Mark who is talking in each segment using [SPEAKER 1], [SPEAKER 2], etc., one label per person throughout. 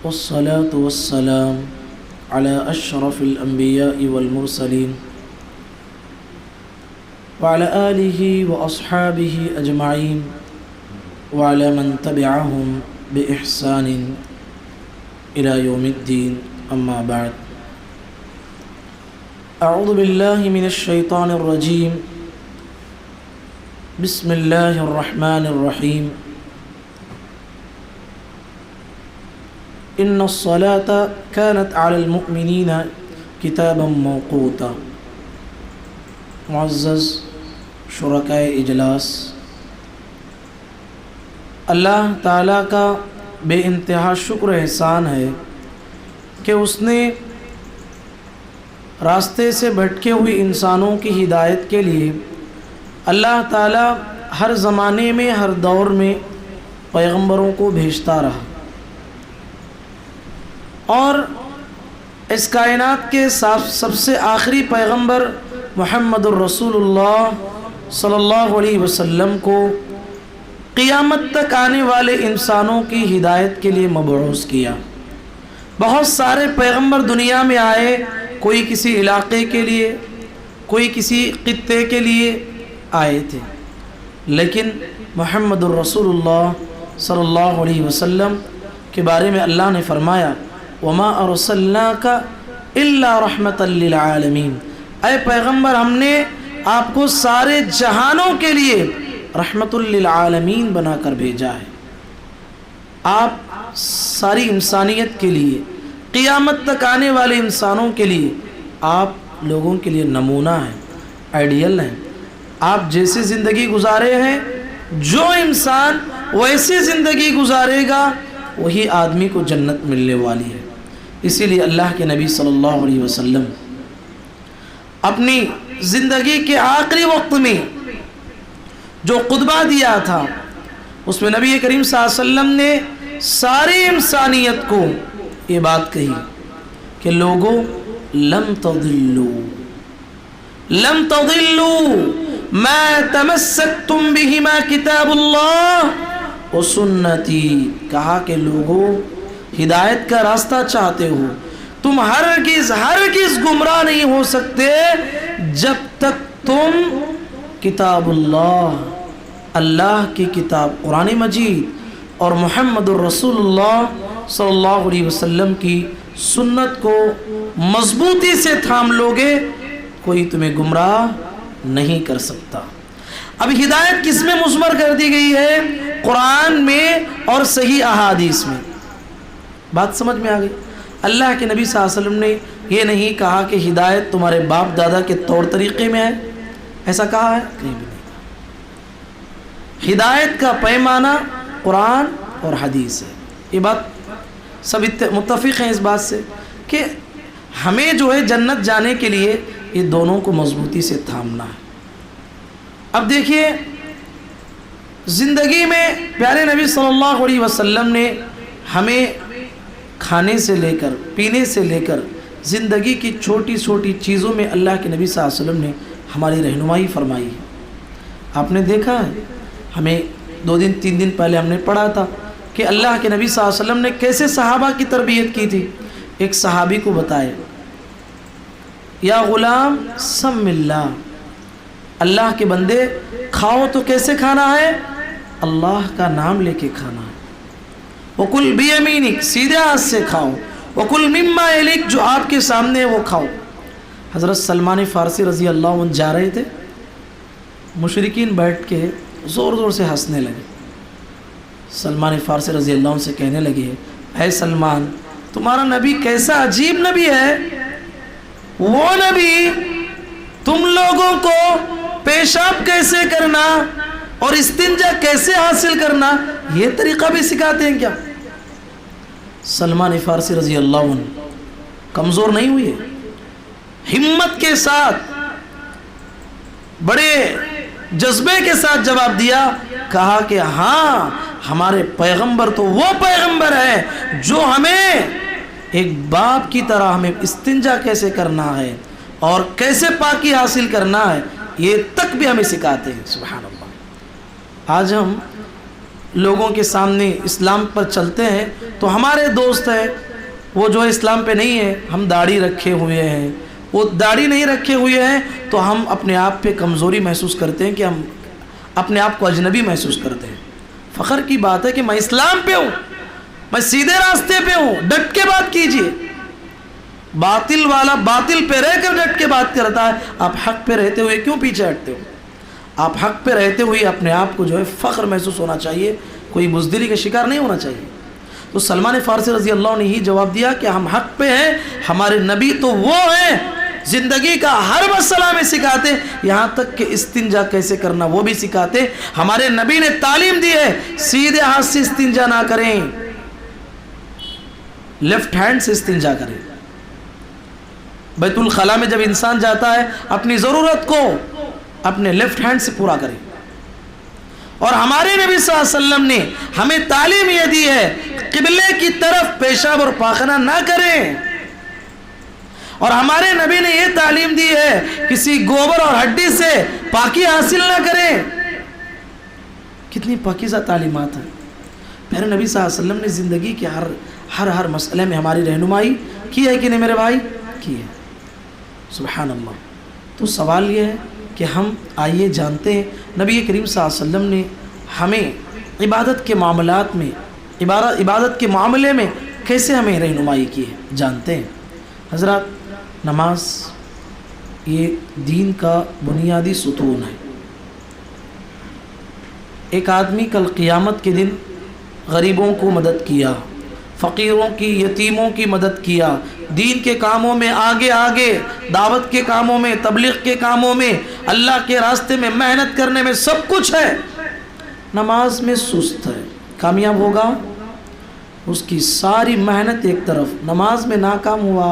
[SPEAKER 1] والصلاة والسلام على أشرف الأنبياء والمرسلين وعلى آله وأصحابه أجمعين وعلى من تبعهم بإحسان إلى يوم الدين. أما بعد، أعوذ بالله من الشيطان الرجيم. بسم الله الرحمن الرحيم. إن الصلاة كانت على المؤمنين كتابا موقوتا. معزز شرکائے اجلاس، اللہ تعالیٰ کا بے انتہا شکر احسان ہے کہ اس نے راستے سے بھٹکے ہوئے انسانوں کی ہدایت کے لیے اللہ تعالیٰ ہر زمانے میں ہر دور میں پیغمبروں کو بھیجتا رہا، اور اس کائنات کے سب سے آخری پیغمبر محمد الرسول اللہ صلی اللہ علیہ وسلم کو قیامت تک آنے والے انسانوں کی ہدایت کے لیے مبعوث کیا۔ بہت سارے پیغمبر دنیا میں آئے، کوئی کسی علاقے کے لیے، کوئی کسی خطے کے لیے آئے تھے، لیکن محمد الرسول اللہ صلی اللہ علیہ وسلم کے بارے میں اللہ نے فرمایا وَمَا أَرْسَلْنَاكَ إِلَّا رَحْمَةً لِّلْعَالَمِينَ، اے پیغمبر ہم نے آپ کو سارے جہانوں کے لیے رحمت للعالمین بنا کر بھیجا ہے۔ آپ ساری انسانیت کے لیے، قیامت تک آنے والے انسانوں کے لیے آپ لوگوں کے لیے نمونہ ہیں، آئیڈیل ہیں۔ آپ جیسے زندگی گزارے ہیں، جو انسان ویسے زندگی گزارے گا وہی آدمی کو جنت ملنے والی ہے۔ اسی لیے اللہ کے نبی صلی اللہ علیہ وسلم اپنی زندگی کے آخری وقت میں جو خطبہ دیا تھا اس میں نبی کریم صلی اللہ علیہ وسلم نے ساری انسانیت کو یہ بات کہی کہ لوگوں لن تضلوا ما تمسکتم بہما کتاب اللہ و سنتی، کہا کہ لوگوں ہدایت کا راستہ چاہتے ہو، تم ہرگز گمراہ نہیں ہو سکتے جب تک تم کتاب اللہ کی کتاب قرآن مجید اور محمد الرسول اللہ صلی اللہ علیہ وسلم کی سنت کو مضبوطی سے تھام لوگے، کوئی تمہیں گمراہ نہیں کر سکتا۔ اب ہدایت کس میں مضمر کر دی گئی ہے؟ قرآن میں اور صحیح احادیث میں۔ بات سمجھ میں آ گئی؟ اللہ کے نبی صلی اللہ علیہ وسلم نے یہ نہیں کہا کہ ہدایت تمہارے باپ دادا کے طور طریقے میں ہے، ایسا کہا ہے؟ کہیں بھی نہیں کہا۔ ہدایت کا پیمانہ قرآن اور حدیث ہے۔ یہ بات سب متفق ہیں اس بات سے کہ ہمیں جو ہے جنت جانے کے لیے یہ دونوں کو مضبوطی سے تھامنا ہے۔ اب دیکھیے، زندگی میں پیارے نبی صلی اللہ علیہ وسلم نے ہمیں کھانے سے لے کر پینے سے لے کر زندگی کی چھوٹی چھوٹی چیزوں میں اللہ کے نبی صلی اللہ علیہ وسلم نے ہماری رہنمائی فرمائی ہے۔ آپ نے دیکھا ہے، ہمیں 2 دن 3 دن پہلے ہم نے پڑھا تھا کہ اللہ کے نبی صلی اللہ علیہ وسلم نے کیسے صحابہ کی تربیت کی تھی۔ ایک صحابی کو بتائے یا غلام سم اللہ، اللہ کے بندے کھاؤ تو کیسے کھانا ہے؟ اللہ کا نام لے کے کھانا ہے۔ وَكُلْ بِيَمِينِكَ، سیدھے ہاتھ سے کھاؤ۔ وَكُلْ مِمَّا يَلِيكَ، جو آپ کے سامنے وہ کھاؤ۔ حضرت سلمان فارسی رضی اللہ عنہ جا رہے تھے، مشرکین بیٹھ کے زور زور سے ہنسنے لگے۔ سلمان فارسی رضی اللہ عنہ سے کہنے لگے اے سلمان، تمہارا نبی کیسا عجیب نبی ہے، وہ نبی تم لوگوں کو پیشاب کیسے کرنا اور استنجا کیسے حاصل کرنا یہ طریقہ بھی سکھاتے ہیں کیا؟ سلمان فارسی رضی اللہ عنہ کمزور نہیں ہوئے، ہمت کے ساتھ بڑے جذبے کے ساتھ جواب دیا، کہا کہ ہاں ہمارے پیغمبر تو وہ پیغمبر ہے جو ہمیں ایک باپ کی طرح ہمیں استنجا کیسے کرنا ہے اور کیسے پاکی حاصل کرنا ہے یہ تک بھی ہمیں سکھاتے ہیں۔ سبحان اللہ۔ آج ہم لوگوں کے سامنے اسلام پر چلتے ہیں تو ہمارے دوست ہیں وہ جو اسلام پہ نہیں ہے، ہم داڑھی رکھے ہوئے ہیں، وہ داڑھی نہیں رکھے ہوئے ہیں تو ہم اپنے آپ پہ کمزوری محسوس کرتے ہیں کہ ہم اپنے آپ کو اجنبی محسوس کرتے ہیں۔ فخر کی بات ہے کہ میں اسلام پہ ہوں، میں سیدھے راستے پہ ہوں، ڈٹ کے بات کیجئے۔ باطل والا باطل پہ رہ کر ڈٹ کے بات کرتا ہے، آپ حق پہ رہتے ہوئے کیوں پیچھے ہٹتے ہو؟ آپ حق پہ رہتے ہوئے اپنے آپ کو جو ہے فخر محسوس ہونا چاہیے، کوئی بزدلی کا شکار نہیں ہونا چاہیے۔ تو سلمان فارسی رضی اللہ عنہ نے ہی جواب دیا کہ ہم حق پہ ہیں، ہمارے نبی تو وہ ہیں زندگی کا ہر مسئلہ میں سکھاتے، یہاں تک کہ استنجا کیسے کرنا وہ بھی سکھاتے۔ ہمارے نبی نے تعلیم دی ہے سیدھے ہاتھ سے استنجا نہ کریں، لیفٹ ہینڈ سے استنجا کریں۔ بیت الخلاء میں جب انسان جاتا ہے اپنی ضرورت کو اپنے لیفٹ ہینڈ سے پورا کریں، اور ہمارے نبی صلی اللہ علیہ وسلم نے ہمیں تعلیم یہ دی ہے قبلے کی طرف پیشاب اور پاخانہ نہ کریں، اور ہمارے نبی نے یہ تعلیم دی ہے کسی گوبر اور ہڈی سے پاکی حاصل نہ کریں۔ کتنی پاکیزہ تعلیمات ہیں۔ پیارے نبی صلی اللہ علیہ وسلم نے زندگی کے ہر مسئلے میں ہماری رہنمائی کی ہے کہ نہیں میرے بھائی؟ کی ہے۔ سبحان اللہ۔ تو سوال یہ ہے کہ ہم آئیے جانتے ہیں نبی کریم صلی اللہ علیہ وسلم نے ہمیں عبادت کے معاملات میں عبادت کے معاملے میں کیسے ہمیں رہنمائی کی ہے، جانتے ہیں۔ حضرات، نماز یہ دین کا بنیادی ستون ہے۔ ایک آدمی کل قیامت کے دن غریبوں کو مدد کیا، فقیروں کی، یتیموں کی مدد کیا، دین کے کاموں میں آگے دعوت کے کاموں میں، تبلیغ کے کاموں میں، اللہ کے راستے میں محنت کرنے میں سب کچھ ہے، نماز میں سست ہے، کامیاب ہوگا؟ اس کی ساری محنت ایک طرف، نماز میں ناکام ہوا،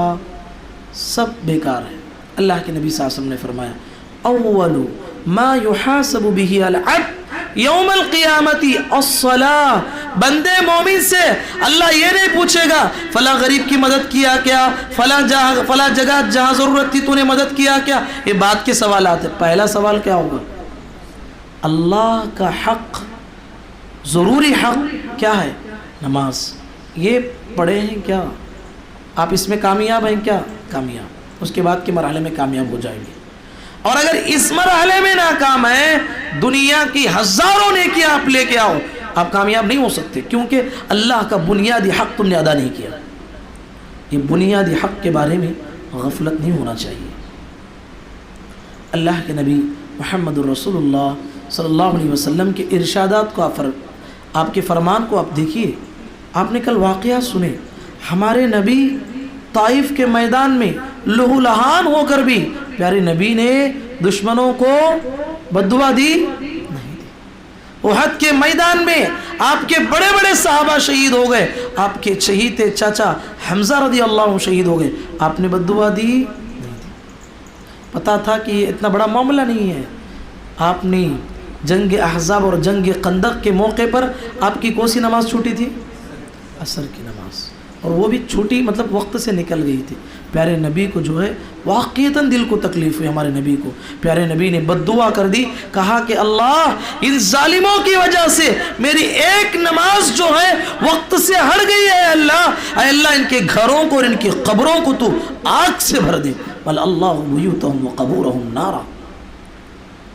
[SPEAKER 1] سب بیکار ہے۔ اللہ کے نبی صلی اللہ علیہ وسلم نے فرمایا اول ما یحاسب به العبد یوم القیامت الصلاۃ، بندے مومن سے اللہ یہ نہیں پوچھے گا فلاں غریب کی مدد کیا کیا، فلاں جگہ جہاں ضرورت تھی تو نے مدد کیا کیا، یہ بات کے سوالات ہیں۔ پہلا سوال کیا ہوگا؟ اللہ کا حق، ضروری حق کیا ہے؟ نماز۔ یہ پڑھے ہیں کیا؟ آپ اس میں کامیاب ہیں کیا؟ کامیاب۔ اس کے بعد کے مرحلے میں کامیاب ہو جائیں گے۔ اور اگر اس مرحلے میں ناکام ہے، دنیا کی ہزاروں نیکیاں آپ لے کے آؤ، آپ کامیاب نہیں ہو سکتے، کیونکہ اللہ کا بنیادی حق تم نے ادا نہیں کیا۔ یہ بنیادی حق کے بارے میں غفلت نہیں ہونا چاہیے۔ اللہ کے نبی محمد الرسول اللہ صلی اللہ علیہ وسلم کے ارشادات کو آپ کے فرمان کو آپ دیکھیے۔ آپ نے کل واقعہ سنے، ہمارے نبی طائف کے میدان میں لہو لہان ہو کر بھی پیارے نبی نے دشمنوں کو بددعا دی نہیں دی۔ احد کے میدان میں آپ کے بڑے بڑے صحابہ شہید ہو گئے، آپ کے شہید چاچا حمزہ رضی اللہ عنہ شہید ہو گئے، آپ نے بددعا دی نہیں دی۔ پتا تھا کہ یہ اتنا بڑا معاملہ نہیں ہے۔ آپ نے جنگ احزاب اور جنگ خندق کے موقع پر آپ کی کون سی نماز چھوٹی تھی؟ عصر کی نماز، اور وہ بھی چھوٹی، مطلب وقت سے نکل گئی تھی۔ پیارے نبی کو جو ہے واقعتاً دل کو تکلیف ہوئی، ہمارے نبی کو۔ پیارے نبی نے بددعا کر دی، کہا کہ اللہ ان ظالموں کی وجہ سے میری ایک نماز جو ہے وقت سے ہٹ گئی ہے، اے اللہ ان کے گھروں کو اور ان کی قبروں کو تو آگ سے بھر دے، بل اللہ بیوتہم وقبورہم نارا۔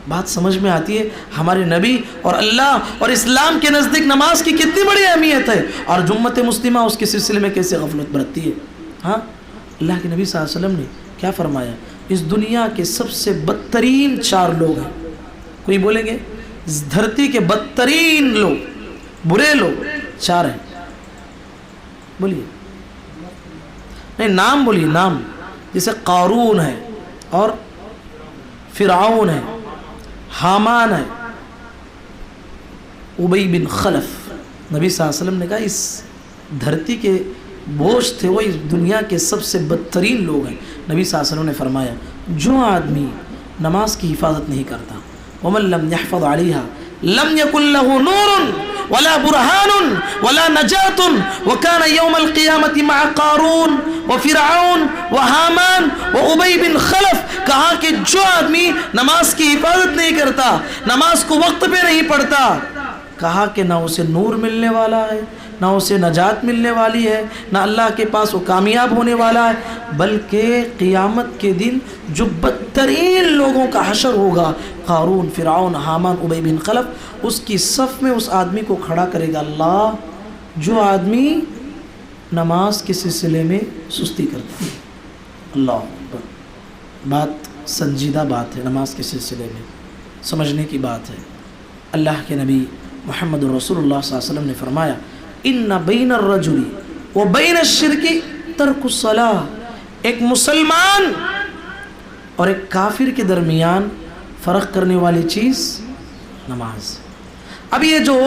[SPEAKER 1] بات سمجھ میں آتی ہے ہمارے نبی اور اللہ اور اسلام کے نزدیک نماز کی کتنی بڑی اہمیت ہے، اور امت مسلمہ اس کے سلسلے میں کیسے غفلت برتتی ہے۔ ہاں، اللہ کے نبی صلی اللہ علیہ وسلم نے کیا فرمایا؟ اس دنیا کے سب سے بدترین 4 لوگ ہیں۔ کوئی بولیں گے اس دھرتی کے بدترین لوگ، برے لوگ 4 ہیں، بولیے؟ نہیں، نام بولیے، نام۔ جیسے قارون ہے، اور فرعون ہے، حامان ہے، ابی بن خلف۔ نبی صلی اللہ علیہ وسلم نے کہا اس دھرتی کے بوجھ تھے، وہ اس دنیا کے سب سے بدترین لوگ ہیں۔ نبی صلی اللہ علیہ وسلم نے فرمایا جو آدمی نماز کی حفاظت نہیں کرتا، ومن لم يحفظ عليها لم يكن له نور ولا برهان ولا نجاة وكان يوم القيامة مع قارون وفرعون وحامان وابی بن خلف۔ کہا کہ جو آدمی نماز کی حفاظت نہیں کرتا، نماز کو وقت پہ نہیں پڑھتا، کہا کہ نہ اسے نور ملنے والا ہے، نہ اسے نجات ملنے والی ہے، نہ اللہ کے پاس وہ کامیاب ہونے والا ہے، بلکہ قیامت کے دن جو بدترین لوگوں کا حشر ہوگا، قارون، فرعون، حامان، ابی بن خلف، اس کی صف میں اس آدمی کو کھڑا کرے گا اللہ جو آدمی نماز کے سلسلے میں سستی کرتا ہے۔ اللہ اکبر، بات سنجیدہ بات ہے، نماز کے سلسلے میں سمجھنے کی بات ہے۔ اللہ کے نبی محمد رسول اللہ صلی اللہ علیہ وسلم نے فرمایا ان بین الرجل و بین الشرک ترک الصلاۃ، ایک مسلمان اور ایک کافر کے درمیان فرق کرنے والی چیز نماز۔ اب یہ جو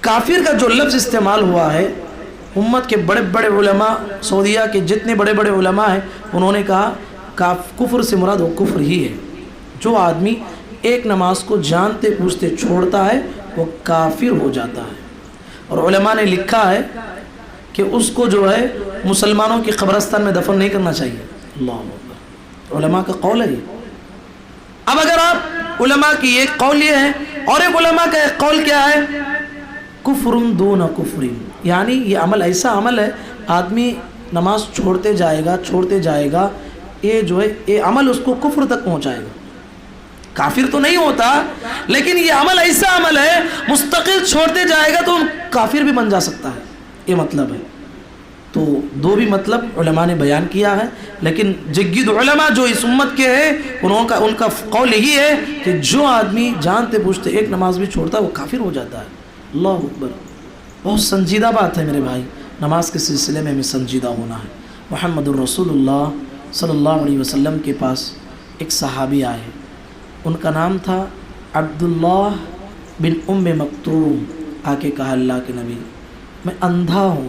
[SPEAKER 1] کافر کا جو لفظ استعمال ہوا ہے، امت کے بڑے بڑے علماء، سعودیہ کے جتنے بڑے بڑے علماء ہیں، انہوں نے کہا کفر سے مراد وہ کفر ہی ہے، جو آدمی ایک نماز کو جانتے پوچھتے چھوڑتا ہے وہ کافر ہو جاتا ہے۔ اور علماء نے لکھا ہے کہ اس کو جو ہے مسلمانوں کی قبرستان میں دفن نہیں کرنا چاہیے۔ اللہ اکبر، علماء کا قول ہے یہ۔ اب اگر آپ علماء کی ایک قول یہ ہے اور ایک علماء کا ایک قول کیا ہے، کفر دون کفر، یعنی یہ عمل ایسا عمل ہے آدمی نماز چھوڑتے جائے گا، یہ جو ہے یہ عمل اس کو کفر تک پہنچائے گا۔ کافر تو نہیں ہوتا، لیکن یہ عمل ایسا عمل ہے مستقل چھوڑتے جائے گا تو کافر بھی بن جا سکتا ہے، یہ مطلب ہے۔ تو دو بھی مطلب علماء نے بیان کیا ہے، لیکن جگید علماء جو اس امت کے ہیں ان کا قول یہی ہے کہ جو آدمی جانتے پوچھتے ایک نماز بھی چھوڑتا ہے وہ کافر ہو جاتا ہے۔ اللہ اکبر، بہت سنجیدہ بات ہے میرے بھائی، نماز کے سلسلے میں ہمیں سنجیدہ ہونا ہے۔ محمد الرسول اللہ صلی اللہ علیہ وسلم کے پاس ایک صحابی آئے، ان کا نام تھا عبداللہ بن ام مکتوم۔ آ کے کہا اللہ کے نبی میں اندھا ہوں،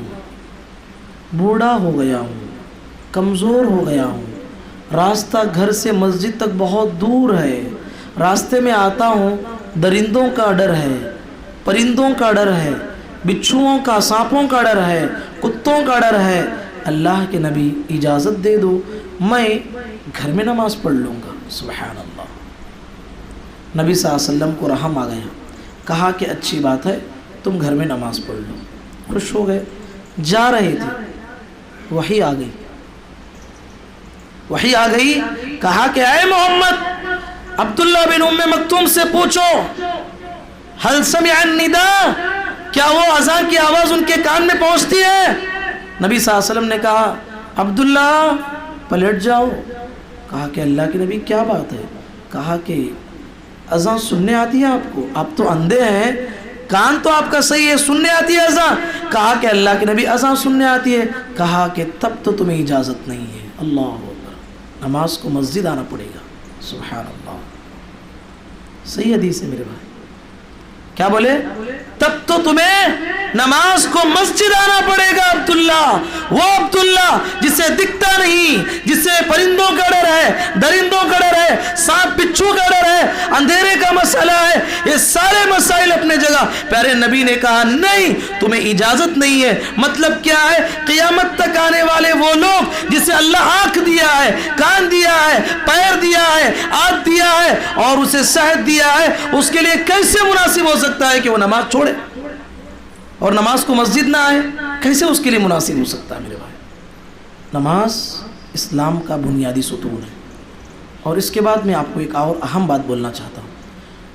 [SPEAKER 1] بوڑھا ہو گیا ہوں، کمزور ہو گیا ہوں، راستہ گھر سے مسجد تک بہت دور ہے، راستے میں آتا ہوں درندوں کا ڈر ہے، پرندوں کا ڈر ہے، بچھوؤں کا، سانپوں کا ڈر ہے، کتوں کا ڈر ہے، اللہ کے نبی اجازت دے دو میں گھر میں نماز پڑھ لوں گا۔ سبحان اللہ، نبی صلی اللہ علیہ وسلم کو رحم آ گیا، کہا کہ اچھی بات ہے تم گھر میں نماز پڑھ لو۔ خوش ہو گئے، جا رہے تھے، وحی آ گئی، کہا کہ اے محمد عبداللہ بن ام مکتوم سے پوچھو هل سمع النداء، کیا وہ اذان کی آواز ان کے کان میں پہنچتی ہے؟ نبی صلی اللہ علیہ وسلم نے کہا عبداللہ پلٹ جاؤ۔ کہا کہ اللہ کے نبی کیا بات ہے؟ کہا کہ اذان سننے آتی ہے آپ کو؟ آپ تو اندھے ہیں، کان تو آپ کا صحیح ہے، سننے آتی ہے اذان؟ کہا کہ اللہ کے نبی اذان سننے آتی ہے۔ کہا کہ تب تو تمہیں اجازت نہیں ہے، اللہ اکبر، نماز کو مسجد آنا پڑے گا۔ سبحان اللہ، صحیح حدیث ہے میرے بھائی، کیا بولے؟ تب تو تمہیں نماز کو مسجد آنا پڑے گا عبداللہ، وہ عبداللہ جسے دکھتا نہیں، جسے پرندوں کا ڈر ہے، درندوں کا ڈر ہے، سانپ بچھو کا ڈر ہے، اندھیرے کا مسئلہ ہے، یہ سارے مسائل اپنے جگہ۔ پیارے نبی نے کہا نہیں، تمہیں اجازت نہیں ہے۔ مطلب کیا ہے؟ قیامت تک آنے والے وہ لوگ جسے اللہ آنکھ دیا ہے، کان دیا ہے، پیر دیا ہے، آنکھ دیا ہے اور اسے صحت دیا ہے، اس کے لیے کیسے مناسب ہو سکتا ہے کہ وہ نماز چھوڑے اور نماز کو مسجد نہ آئے؟ کیسے اس کے لیے مناسب ہو سکتا ہے میرے بھائی؟ نماز اسلام کا بنیادی ستون ہے۔ اور اس کے بعد میں آپ کو ایک اور اہم بات بولنا چاہتا ہوں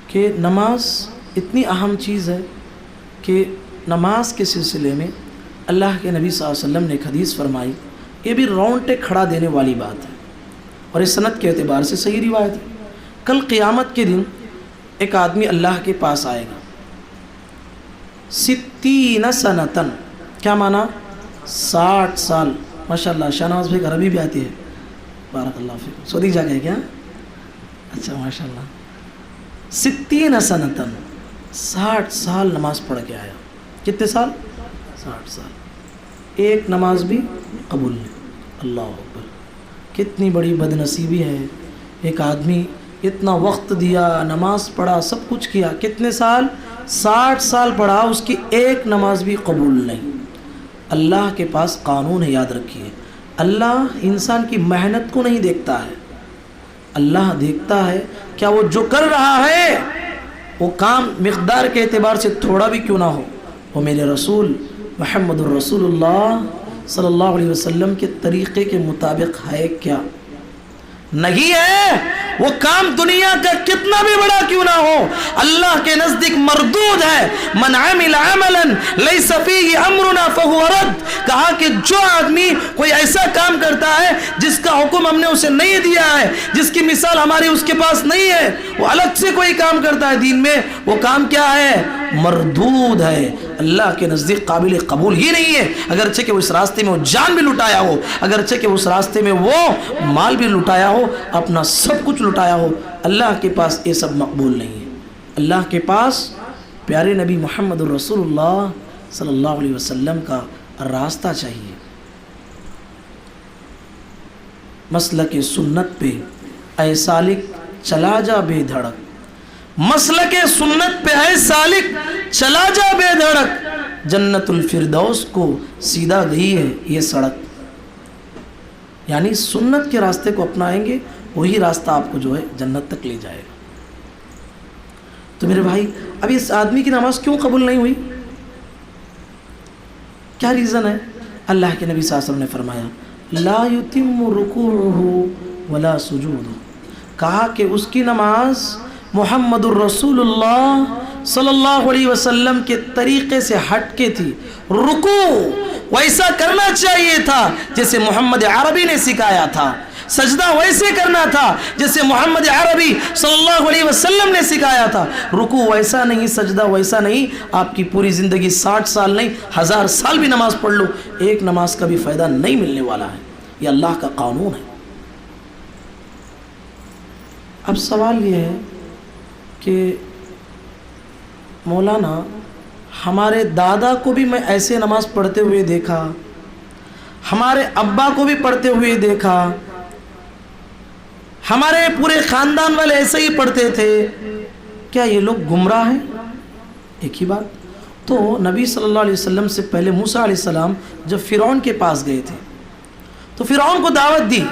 [SPEAKER 1] کہ نماز اتنی اہم چیز ہے کہ نماز کے سلسلے میں اللہ کے نبی صلی اللہ علیہ وسلم نے ایک حدیث فرمائی، یہ بھی رونگٹے کھڑا دینے والی بات ہے اور اس سند کے اعتبار سے صحیح روایت ہے۔ کل قیامت کے دن ایک آدمی اللہ کے پاس آئے گا، 60 سنتن، کیا معنی؟ 60 سال۔ ماشاءاللہ شاہنواز بھائی عربی بھی آتی ہے، بارک اللہ فیکم، سعودی جا گئے کیا؟ اچھا ماشاءاللہ، 60 سنتن، 60 سال نماز پڑھ کے آیا۔ کتنے سال؟ 60 سال، ایک نماز بھی قبول نہیں۔ اللہ اکبر، کتنی بڑی بد نصیبی ہے۔ ایک آدمی اتنا وقت دیا، نماز پڑھا، سب کچھ کیا، کتنے سال؟ 60 سال پڑھا، اس کی ایک نماز بھی قبول نہیں۔ اللہ کے پاس قانون ہے، یاد رکھیے، اللہ انسان کی محنت کو نہیں دیکھتا ہے، اللہ دیکھتا ہے کیا وہ جو کر رہا ہے وہ کام مقدار کے اعتبار سے تھوڑا بھی کیوں نہ ہو، وہ میرے رسول محمد الرسول اللہ صلی اللہ علیہ وسلم کے طریقے کے مطابق ہے کیا؟ نہیں ہے۔ وہ کام دنیا کا کتنا بھی بڑا کیوں نہ ہو، اللہ کے نزدیک مردود ہے۔ من عمل عملا لیس فیہ امرنا فہو رد، کہا کہ جو آدمی کوئی ایسا کام کرتا ہے جس کا حکم ہم نے اسے نہیں دیا ہے، جس کی مثال ہماری اس کے پاس نہیں ہے، وہ الگ سے کوئی کام کرتا ہے دین میں، وہ کام کیا ہے؟ مردود ہے، اللہ کے نزدیک قابل قبول ہی نہیں ہے، اگرچہ کہ اس راستے میں وہ جان بھی لٹایا ہو، اگرچہ کہ اس راستے میں وہ مال بھی لٹایا ہو، اپنا سب کچھ لٹایا ہو، اللہ کے پاس یہ سب مقبول نہیں ہے۔ اللہ کے پاس پیارے نبی محمد الرسول اللہ صلی اللہ علیہ وسلم کا راستہ چاہیے، مسلک سنت پہ اے سالک چلا جا بے دھڑک، مسلک سنت پہ اے سالک چلا جا بے دھڑک، جنت الفردوس کو سیدھا گئی ہے یہ سڑک۔ یعنی سنت کے راستے کو اپنائیں گے وہی راستہ آپ کو جو ہے جنت تک لے جائے گا۔ تو میرے بھائی اب اس آدمی کی نماز کیوں قبول نہیں ہوئی؟ کیا ریزن ہے؟ اللہ کے نبی صلی اللہ علیہ وسلم نے فرمایا لا یتم رکوعہ ولا سجودہ، کہا کہ اس کی نماز محمد الرسول اللہ صلی اللہ علیہ وسلم کے طریقے سے ہٹ کے تھی۔ رکوع ویسا کرنا چاہیے تھا جیسے محمد عربی نے سکھایا تھا، سجدہ ویسے کرنا تھا جیسے محمد عربی صلی اللہ علیہ وسلم نے سکھایا تھا، رکوع ویسا نہیں، سجدہ ویسا نہیں۔ آپ کی پوری زندگی 60 سال نہیں 1000 سال بھی نماز پڑھ لو، ایک نماز کا بھی فائدہ نہیں ملنے والا ہے، یہ اللہ کا قانون ہے۔ اب سوال یہ ہے کہ مولانا ہمارے دادا کو بھی میں ایسے نماز پڑھتے ہوئے دیکھا، ہمارے ابا کو بھی پڑھتے ہوئے دیکھا، ہمارے پورے خاندان والے ایسے ہی پڑھتے تھے، کیا یہ لوگ گمراہ ہیں؟ ایک ہی بات تو نبی صلی اللہ علیہ وسلم سے پہلے موسیٰ علیہ السلام جب فرعون کے پاس گئے تھے تو فرعون کو دعوت دی،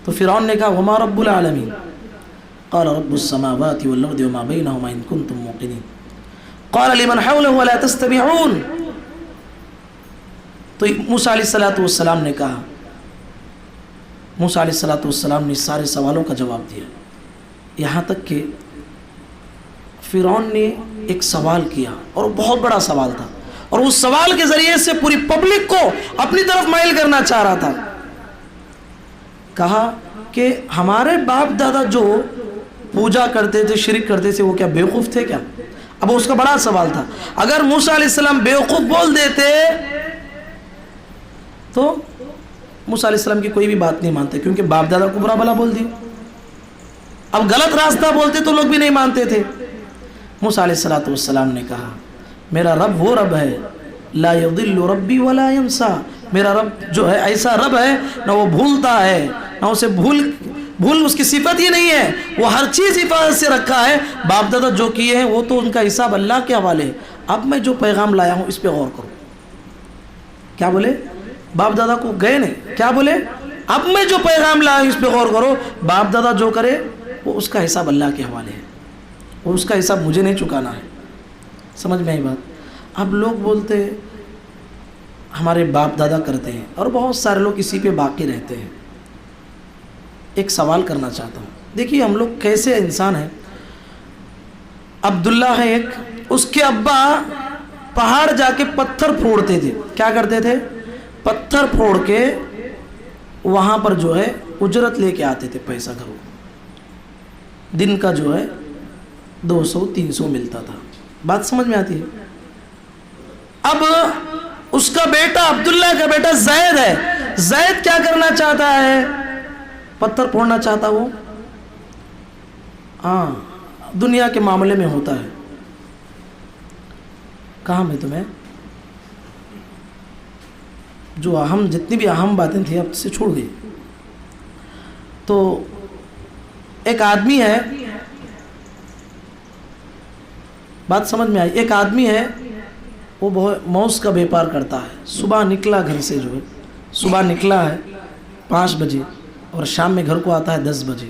[SPEAKER 1] تو فرعون نے کہا وما رب العالمین، قال رب السماوات والارض وما بینہما ان کنتم موقنین، قال لمن حوله ولا تستمعون، تو موسیٰ علیہ السلام نے کہا، موسیٰ علیہ السلام نے سارے سوالوں کا جواب دیا، یہاں تک کہ فرعون نے ایک سوال کیا اور بہت بڑا سوال تھا، اور اس سوال کے ذریعے سے پوری پبلک کو اپنی طرف مائل کرنا چاہ رہا تھا۔ کہا کہ ہمارے باپ دادا جو پوجا کرتے تھے، شرک کرتے تھے، وہ کیا بیوقوف تھے کیا؟ اب اس کا بڑا سوال تھا، اگر موسیٰ علیہ السلام بیوقوف بول دیتے تو موسیٰ علیہ السلام کی کوئی بھی بات نہیں مانتے، کیونکہ باپ دادا کو برا بھلا بول دی، اب غلط راستہ بولتے تو لوگ بھی نہیں مانتے تھے۔ موسیٰ علیہ السلام نے کہا میرا رب وہ رب ہے لا یضل ربی ولا ینسا، میرا رب جو ہے ایسا رب ہے نہ وہ بھولتا ہے نہ اسے بھول اس کی صفت ہی نہیں ہے، وہ ہر چیز حفاظت سے رکھا ہے، باپ دادا جو کیے ہیں وہ تو ان کا حساب اللہ کے حوالے ہے، اب میں جو پیغام لایا ہوں اس پہ غور کرو۔ کیا بولے؟ باپ دادا کو گئے نہیں، کیا بولے؟ اب میں جو پیغام لایا ہوں اس پہ غور کرو، باپ دادا جو کرے وہ اس کا حساب اللہ کے حوالے ہے، وہ اس کا حساب مجھے نہیں چکانا ہے۔ سمجھ میں آئی بات؟ اب لوگ بولتے ہمارے باپ دادا کرتے ہیں اور بہت سارے لوگ اسی پہ باقی رہتے ہیں۔ ایک سوال کرنا چاہتا ہوں، دیکھیے ہم لوگ کیسے انسان ہیں۔ عبداللہ ہے ایک، اس کے ابا پہاڑ جا کے پتھر پھوڑتے تھے، کیا کرتے تھے؟ پتھر پھوڑ کے وہاں پر جو ہے اجرت لے کے آتے تھے، پیسہ گھروں، دن کا جو ہے 200-300 ملتا تھا۔ بات سمجھ میں آتی ہے؟ اب اس کا بیٹا عبداللہ کا بیٹا زید ہے، زید کیا کرنا چاہتا ہے؟ پتھر پھوڑنا چاہتا وہ، ہاں دنیا کے معاملے میں ہوتا ہے۔ کہاں میں تمہیں جو اہم جتنی بھی اہم باتیں تھیں اب سے چھوڑ گئی۔ تو ایک آدمی ہے، بات سمجھ میں آئی، ایک آدمی ہے وہ بہت موز کا بیپار کرتا ہے، صبح نکلا گھر سے، جو ہے صبح نکلا ہے 5 بجے اور شام میں گھر کو آتا ہے 10 بجے،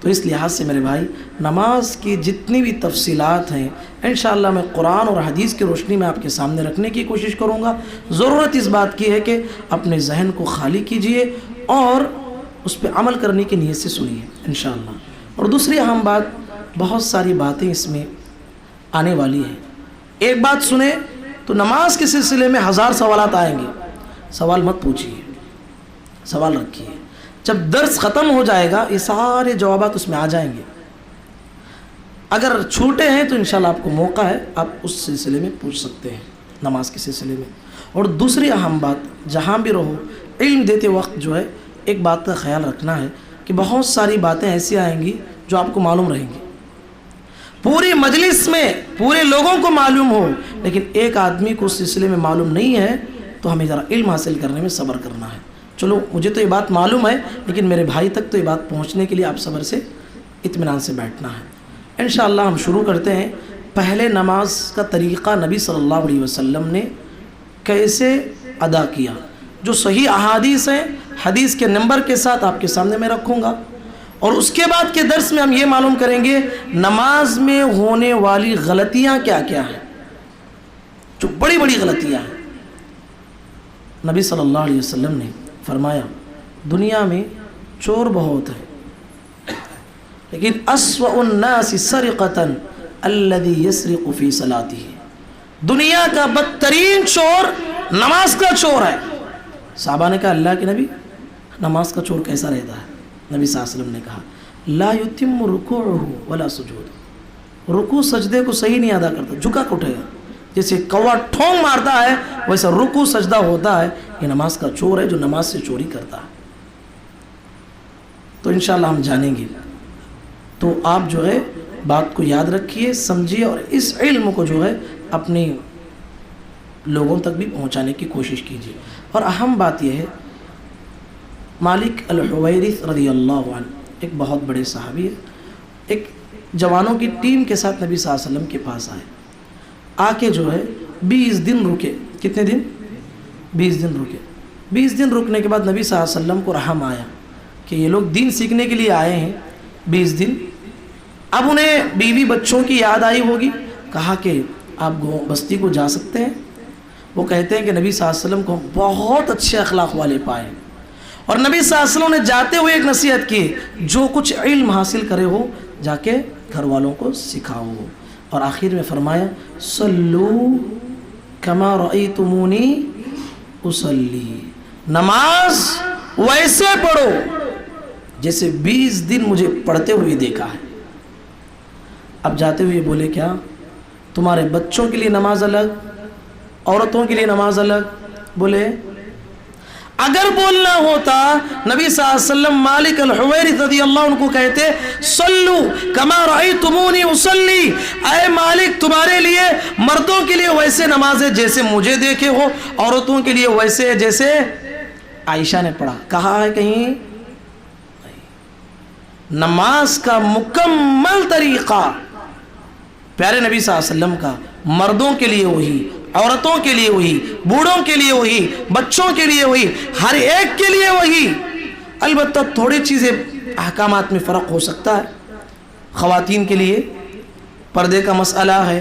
[SPEAKER 1] تو اس لحاظ سے میرے بھائی نماز کی جتنی بھی تفصیلات ہیں انشاءاللہ میں قرآن اور حدیث کی روشنی میں آپ کے سامنے رکھنے کی کوشش کروں گا۔ ضرورت اس بات کی ہے کہ اپنے ذہن کو خالی کیجئے اور اس پہ عمل کرنے کی نیت سے سنیے انشاءاللہ۔ اور دوسری اہم بات، بہت ساری باتیں اس میں آنے والی ہیں۔ ایک بات سنیں تو نماز کے سلسلے میں 1000 سوالات آئیں گے، سوال مت پوچھیے، سوال رکھیے۔ جب درس ختم ہو جائے گا یہ سارے جوابات اس میں آ جائیں گے۔ اگر چھوٹے ہیں تو انشاءاللہ آپ کو موقع ہے، آپ اس سلسلے میں پوچھ سکتے ہیں نماز کے سلسلے میں۔ اور دوسری اہم بات، جہاں بھی رہو علم دیتے وقت جو ہے ایک بات کا خیال رکھنا ہے کہ بہت ساری باتیں ایسی آئیں گی جو آپ کو معلوم رہیں گی، پوری مجلس میں پورے لوگوں کو معلوم ہو، لیکن ایک آدمی کو اس سلسلے میں معلوم نہیں ہے تو ہمیں ذرا علم حاصل کرنے میں صبر کرنا ہے۔ چلو مجھے تو یہ بات معلوم ہے لیکن میرے بھائی تک تو یہ بات پہنچنے کے لیے آپ صبر سے اطمینان سے بیٹھنا ہے۔ انشاءاللہ ہم شروع کرتے ہیں۔ پہلے نماز کا طریقہ نبی صلی اللہ علیہ وسلم نے کیسے ادا کیا، جو صحیح احادیث ہیں حدیث کے نمبر کے ساتھ آپ کے سامنے میں رکھوں گا، اور اس کے بعد کے درس میں ہم یہ معلوم کریں گے نماز میں ہونے والی غلطیاں کیا کیا ہیں، جو بڑی بڑی غلطیاں ہیں۔ نبی صلی اللہ علیہ وسلم نے فرمایا دنیا میں چور بہت ہیں لیکن اسوأ الناس سرقۃ الذی یسرق فی صلاتہ، دنیا کا بدترین چور نماز کا چور ہے۔ صحابہ نے کہا اللہ کے نبی نماز کا چور کیسا رہتا ہے؟ نبی صلی اللہ علیہ وسلم نے کہا لا یتم رکوعہ ولا سجود، رکوع سجدے کو صحیح نہیں ادا کرتا، جھکا اٹھے گا، جیسے کوا ٹھونگ مارتا ہے ویسا رکوع سجدہ ہوتا ہے۔ یہ نماز کا چور ہے جو نماز سے چوری کرتا ہے۔ تو انشاءاللہ ہم جانیں گے، تو آپ جو ہے بات کو یاد رکھیے، سمجھیے، اور اس علم کو جو ہے اپنے لوگوں تک بھی پہنچانے کی کوشش کیجیے۔ اور اہم بات یہ ہے، مالک الحویرث رضی اللہ عنہ ایک بہت بڑے صحابی ہے، ایک جوانوں کی ٹیم کے ساتھ نبی صلی اللہ علیہ وسلم کے پاس آئے، آ کے جو ہے 20 دن رکے۔ کتنے دن؟ 20 دن رکے۔ 20 دن رکنے کے بعد نبی صلی اللہ علیہ وسلم کو رحم آیا کہ یہ لوگ دین سیکھنے کے لیے آئے ہیں 20 دن، اب انہیں بیوی بچوں کی یاد آئی ہوگی، کہا کہ آپ بستی کو جا سکتے ہیں۔ وہ کہتے ہیں کہ نبی صلی اللہ علیہ وسلم کو بہت اچھے اخلاق والے پائے، اور نبی صلی اللہ علیہ وسلم نے جاتے ہوئے ایک نصیحت کی، جو کچھ علم حاصل کرے ہو جا کے گھر والوں کو سکھاؤ، اور آخر میں فرمایا صلو کما رأیتمونی اصلی، نماز ویسے پڑھو جیسے 20 دن مجھے پڑھتے ہوئے دیکھا ہے۔ اب جاتے ہوئے بولے کیا تمہارے بچوں کے لیے نماز الگ، عورتوں کے لیے نماز الگ؟ بولے اگر بولنا ہوتا نبی صلی اللہ علیہ وسلم مالک الحویرث رضی اللہ عنہ کو کہتے صلو کما رأیتمونی اصلی، اے مالک تمہارے لیے مردوں کے لیے ویسے نماز ہے جیسے مجھے دیکھے ہو، عورتوں کے لیے ویسے جیسے عائشہ نے پڑھا۔ کہا ہے کہیں؟ نماز کا مکمل طریقہ پیارے نبی صلی اللہ علیہ وسلم کا، مردوں کے لیے وہی، عورتوں کے لیے وہی، بوڑھوں کے لیے وہی، بچوں کے لیے وہی، ہر ایک کے لیے وہی۔ البتہ تھوڑی چیزیں احکامات میں فرق ہو سکتا ہے۔ خواتین کے لیے پردے کا مسئلہ ہے،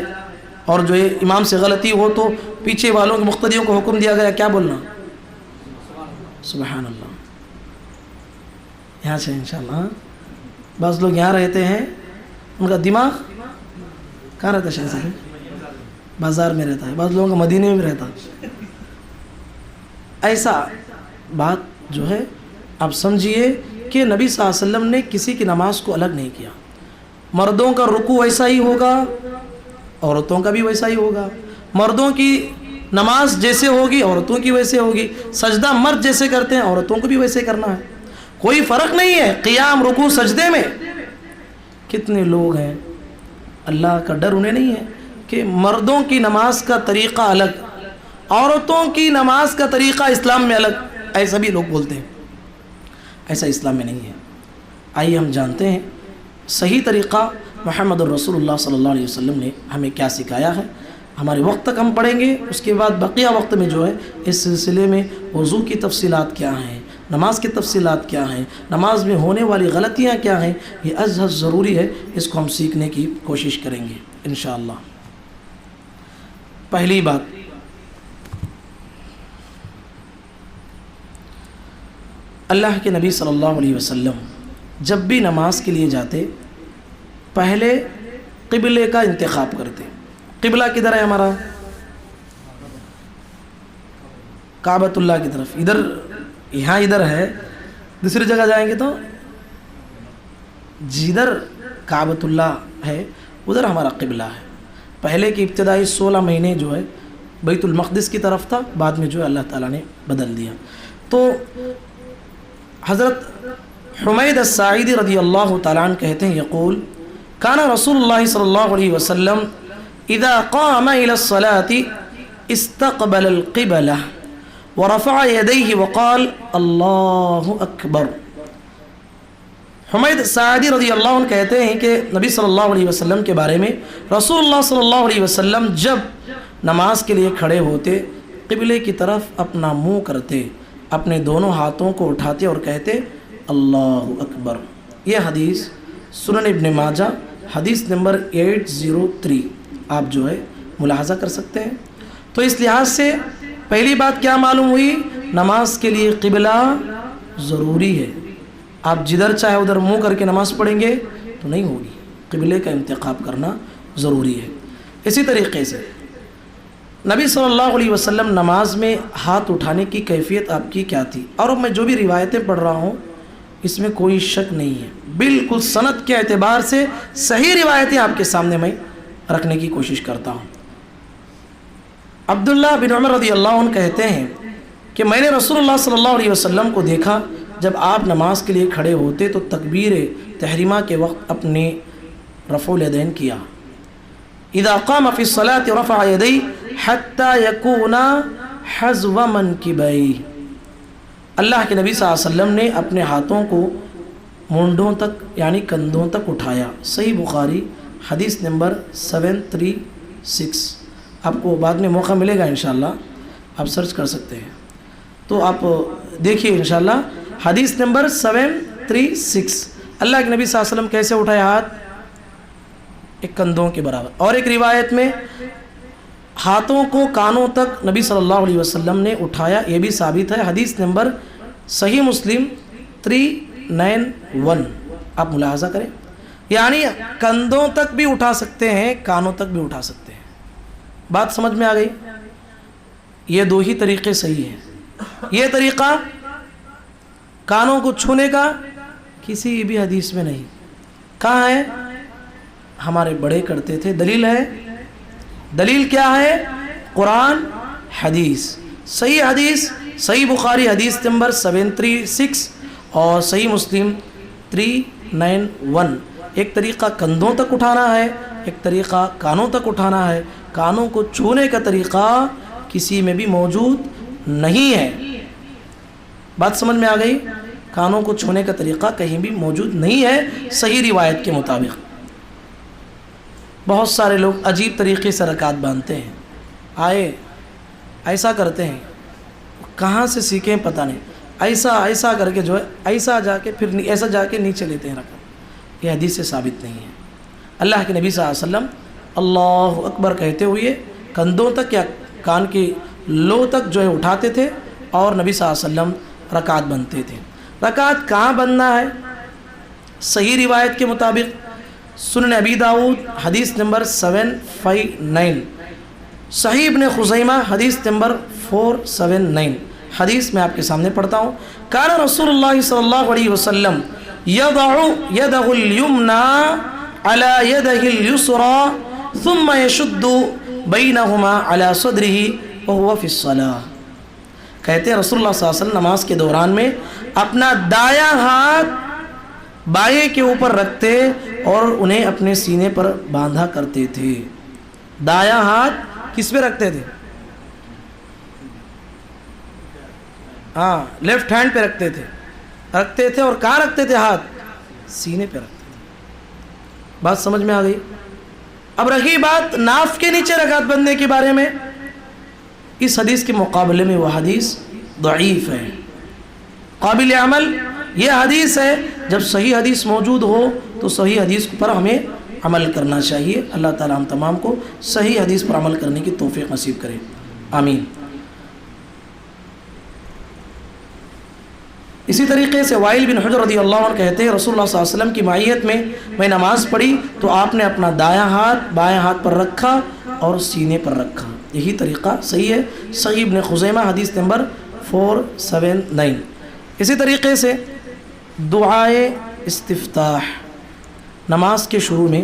[SPEAKER 1] اور جو امام سے غلطی ہو تو پیچھے والوں کے مقتدیوں کو حکم دیا گیا کیا بولنا؟ سبحان اللہ۔ یہاں سے انشاءاللہ بعض لوگ یہاں رہتے ہیں، ان کا دماغ کہاں رہتا ہے؟ شاید صاحب بازار میں رہتا ہے، بعض لوگوں کا مدینے میں رہتا ہے۔ ایسا بات جو ہے آپ سمجھیے کہ نبی صلی اللہ علیہ وسلم نے کسی کی نماز کو الگ نہیں کیا۔ مردوں کا رکوع ویسا ہی ہوگا، عورتوں کا بھی ویسا ہی ہوگا، مردوں کی نماز جیسے ہوگی عورتوں کی ویسے ہوگی، سجدہ مرد جیسے کرتے ہیں عورتوں کو بھی ویسے کرنا ہے، کوئی فرق نہیں ہے۔ قیام رکوع سجدے میں کتنے لوگ ہیں اللہ کا ڈر انہیں نہیں ہے کہ مردوں کی نماز کا طریقہ الگ، عورتوں کی نماز کا طریقہ اسلام میں الگ، ایسا بھی لوگ بولتے ہیں، ایسا اسلام میں نہیں ہے۔ آئیے ہم جانتے ہیں صحیح طریقہ محمد الرسول اللہ صلی اللہ علیہ وسلم نے ہمیں کیا سکھایا ہے۔ ہمارے وقت تک ہم پڑھیں گے، اس کے بعد بقیہ وقت میں جو ہے اس سلسلے میں وضو کی تفصیلات کیا ہیں، نماز کی تفصیلات کیا ہیں، نماز میں ہونے والی غلطیاں کیا ہیں، یہ از حد ضروری ہے، اس کو ہم سیکھنے کی کوشش کریں گے انشاءاللہ۔ پہلی بات، اللہ کے نبی صلی اللہ علیہ وسلم جب بھی نماز کے لیے جاتے پہلے قبلے کا انتخاب کرتے۔ قبلہ کدھر ہے ہمارا؟ کعبۃ اللہ کی طرف، ادھر یہاں ادھر ہے، دوسری جگہ جائیں گے تو جدھر کعبۃ اللہ ہے ادھر ہمارا قبلہ ہے۔ پہلے کی ابتدائی 16 مہینے جو ہے بیت المقدس کی طرف تھا، بعد میں جو ہے اللہ تعالیٰ نے بدل دیا۔ تو حضرت حمید الساعدی رضی اللہ تعالیٰ عنہ کہتے ہیں، یقول کان رسول اللہ صلی اللہ علیہ وسلم اذا قام الى الصلاة استقبل القبلہ ورفع يديه وقال اللہ اکبر۔ حمید سعدی رضی اللہ عنہ کہتے ہیں کہ نبی صلی اللہ علیہ وسلم کے بارے میں، رسول اللہ صلی اللہ علیہ وسلم جب نماز کے لیے کھڑے ہوتے قبلے کی طرف اپنا منہ کرتے، اپنے دونوں ہاتھوں کو اٹھاتے اور کہتے اللہ اکبر۔ یہ حدیث سنن ابن ماجہ حدیث نمبر 803 آپ جو ہے ملاحظہ کر سکتے ہیں۔ تو اس لحاظ سے پہلی بات کیا معلوم ہوئی، نماز کے لیے قبلہ ضروری ہے۔ آپ جدھر چاہے ادھر منہ کر کے نماز پڑھیں گے تو نہیں ہوگی، قبلے کا انتخاب کرنا ضروری ہے۔ اسی طریقے سے نبی صلی اللہ علیہ وسلم نماز میں ہاتھ اٹھانے کی کیفیت آپ کی کیا تھی، اور میں جو بھی روایتیں پڑھ رہا ہوں اس میں کوئی شک نہیں ہے، بالکل سند کے اعتبار سے صحیح روایتیں آپ کے سامنے میں رکھنے کی کوشش کرتا ہوں۔ عبداللہ بن عمر رضی اللہ عنہ کہتے ہیں کہ میں نے رسول اللہ صلی اللہ علیہ وسلم کو دیکھا جب آپ نماز کے لیے کھڑے ہوتے تو تکبیر تحریمہ کے وقت اپنے رفع الیدین کیا۔ اذا قام فی الصلاة رفع یدیہ حتی یکون حذو منکبیہ۔ اللہ کے نبی صلی اللہ علیہ وسلم نے اپنے ہاتھوں کو مونڈوں تک یعنی کندھوں تک اٹھایا۔ صحیح بخاری حدیث نمبر 736۔ آپ کو بعد میں موقع ملے گا انشاءاللہ، آپ سرچ کر سکتے ہیں، تو آپ دیکھیے انشاءاللہ حدیث نمبر 736۔ اللہ کے نبی صلی اللہ علیہ وسلم کیسے اٹھائے ہاتھ؟ ایک کندھوں کے برابر۔ اور ایک روایت میں ہاتھوں کو کانوں تک نبی صلی اللہ علیہ وسلم نے اٹھایا، یہ بھی ثابت ہے، حدیث نمبر صحیح مسلم 391۔ آپ ملاحظہ کریں، یعنی کندھوں تک بھی اٹھا سکتے ہیں، کانوں تک بھی اٹھا سکتے ہیں۔ بات سمجھ میں آ گئی؟ یہ دو ہی طریقے صحیح ہیں۔ یہ طریقہ کانوں کو چھونے کا کسی بھی حدیث میں نہیں۔ کہاں ہے؟ ہمارے بڑے کرتے تھے۔ دلیل ہے؟ دلیل کیا ہے؟ قرآن، حدیث، صحیح حدیث، صحیح بخاری حدیث نمبر 736 اور صحیح مسلم 391۔ ایک طریقہ کندھوں تک اٹھانا ہے، ایک طریقہ کانوں تک اٹھانا ہے۔ کانوں کو چھونے کا طریقہ کسی میں بھی موجود نہیں ہے۔ بات سمجھ میں آ گئی؟ کانوں کو چھونے کا طریقہ کہیں بھی موجود نہیں ہے صحیح روایت کے مطابق۔ بہت سارے لوگ عجیب طریقے سے رکعت باندھتے ہیں، آئے ایسا کرتے ہیں، کہاں سے سیکھیں پتہ نہیں، ایسا کر کے جو ہے ایسا جا کے پھر ایسا جا کے نیچے لیتے ہیں رکعت۔ یہ حدیث سے ثابت نہیں ہے۔ اللہ کے نبی صلی اللہ علیہ وسلم اللہ اکبر کہتے ہوئے کندھوں تک یا کان کی لو تک جو ہے اٹھاتے تھے، اور نبی صلی اللہ علیہ وسلم رکعت بنتے تھے۔ رکعت کہاں بننا ہے؟ صحیح روایت کے مطابق سنن ابی داؤد حدیث نمبر 759، صحیح ابن خزیمہ حدیث نمبر 479۔ حدیث میں آپ کے سامنے پڑھتا ہوں، کان رسول اللہ صلی اللہ علیہ وسلم یضع یدہ الیمنی علی یدہ الیسری ثم یشد بینہما علی صدرہ وہو فی الصلاۃ۔ کہتے ہیں رسول اللہ صلی اللہ علیہ وسلم نماز کے دوران میں اپنا دایاں ہاتھ بائیں کے اوپر رکھتے اور انہیں اپنے سینے پر باندھا کرتے تھے۔ دایاں ہاتھ کس پہ رکھتے تھے؟ ہاں، لیفٹ ہینڈ پہ رکھتے تھے اور کہاں رکھتے تھے ہاتھ؟ سینے پہ رکھتے تھے۔ بات سمجھ میں آ گئی؟ اب رہی بات ناف کے نیچے رکعت بندھنے کے بارے میں، اس حدیث کے مقابلے میں وہ حدیث ضعیف ہے۔ قابل عمل یہ حدیث ہے. جب صحیح حدیث موجود ہو تو صحیح حدیث پر ہمیں عمل کرنا چاہیے. اللہ تعالی ہم تمام کو صحیح حدیث پر عمل کرنے کی توفیق نصیب کرے, آمین. اسی طریقے سے وائل بن حجر رضی اللہ عنہ کہتے ہیں رسول اللہ صلی اللہ علیہ وسلم کی معیت میں نماز پڑھی تو آپ نے اپنا دایاں ہاتھ بائیں ہاتھ پر رکھا اور سینے پر رکھا. یہی طریقہ صحیح ہے. صحیح ابن خزیمہ حدیث نمبر 479. اسی طریقے سے دعائے استفتاح, نماز کے شروع میں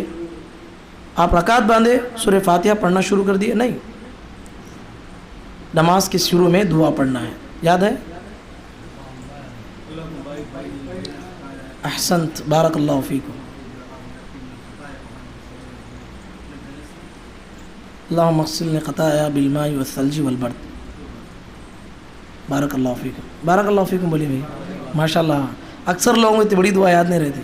[SPEAKER 1] آپ رکعت باندھے سورہ فاتحہ پڑھنا شروع کر دیے, نہیں, نماز کے شروع میں دعا پڑھنا ہے. یاد ہے؟ احسنت, بارک اللہ فیکم. اللہم اغسلنی خطایا بالماء والثلج والبرد. بارک اللہ فیکم, بارک اللہ فیکم. بولیے بھائی, ماشاءاللہ. اکثر لوگوں کو اتنی بڑی دعا یاد نہیں رہتی.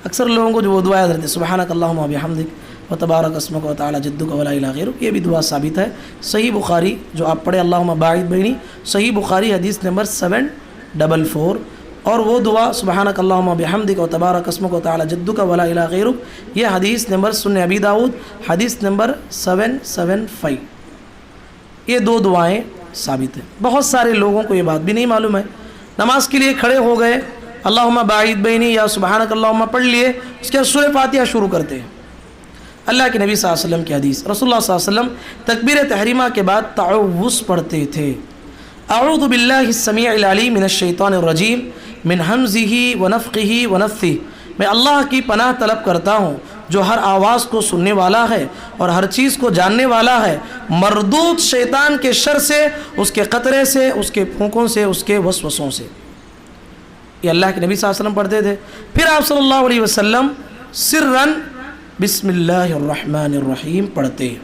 [SPEAKER 1] اکثر لوگوں کو جو وہ دعا یاد رہتی سبحانک اللہم وبحمدک وتبارک اسمک وتعالی جدک ولا الہ غیرک, یہ بھی دعا ثابت ہے. صحیح بخاری جو آپ پڑھے اللہم باعد بینی, صحیح بخاری حدیث نمبر 744. اور وہ دعا سبحانک اللہم وبحمدک وتبارک اسمک وتعالی جدک ولا الہ غیرک, یہ حدیث نمبر سنن ابی داؤد حدیث نمبر 775. یہ دو دعائیں ثابت ہیں. بہت سارے لوگوں کو یہ بات بھی نہیں معلوم ہے. نماز کے لیے کھڑے ہو گئے, اللہم باعد بینی یا سبحانک اللہم پڑھ لیے, اس کے بعد سورہ فاتحہ شروع کرتے ہیں. اللہ کے نبی صلی اللہ علیہ وسلم کی حدیث, رسول اللہ صلی اللہ علیہ وسلم تکبیر تحریمہ کے بعد تعوذ پڑھتے تھے. اعوذ باللہ السمیع العلیم من الشیطان الرجیم من حمزہ ونفخہ ونفثہ, میں اللہ کی پناہ طلب کرتا ہوں جو ہر آواز کو سننے والا ہے اور ہر چیز کو جاننے والا ہے, مردود شیطان کے شر سے, اس کے قطرے سے, اس کے پھونکوں سے, اس کے وسوسوں سے. یہ اللہ کے نبی صلی اللہ علیہ وسلم پڑھتے تھے. پھر آپ صلی اللہ علیہ وسلم سرًا بسم اللہ الرحمن الرحیم پڑھتے.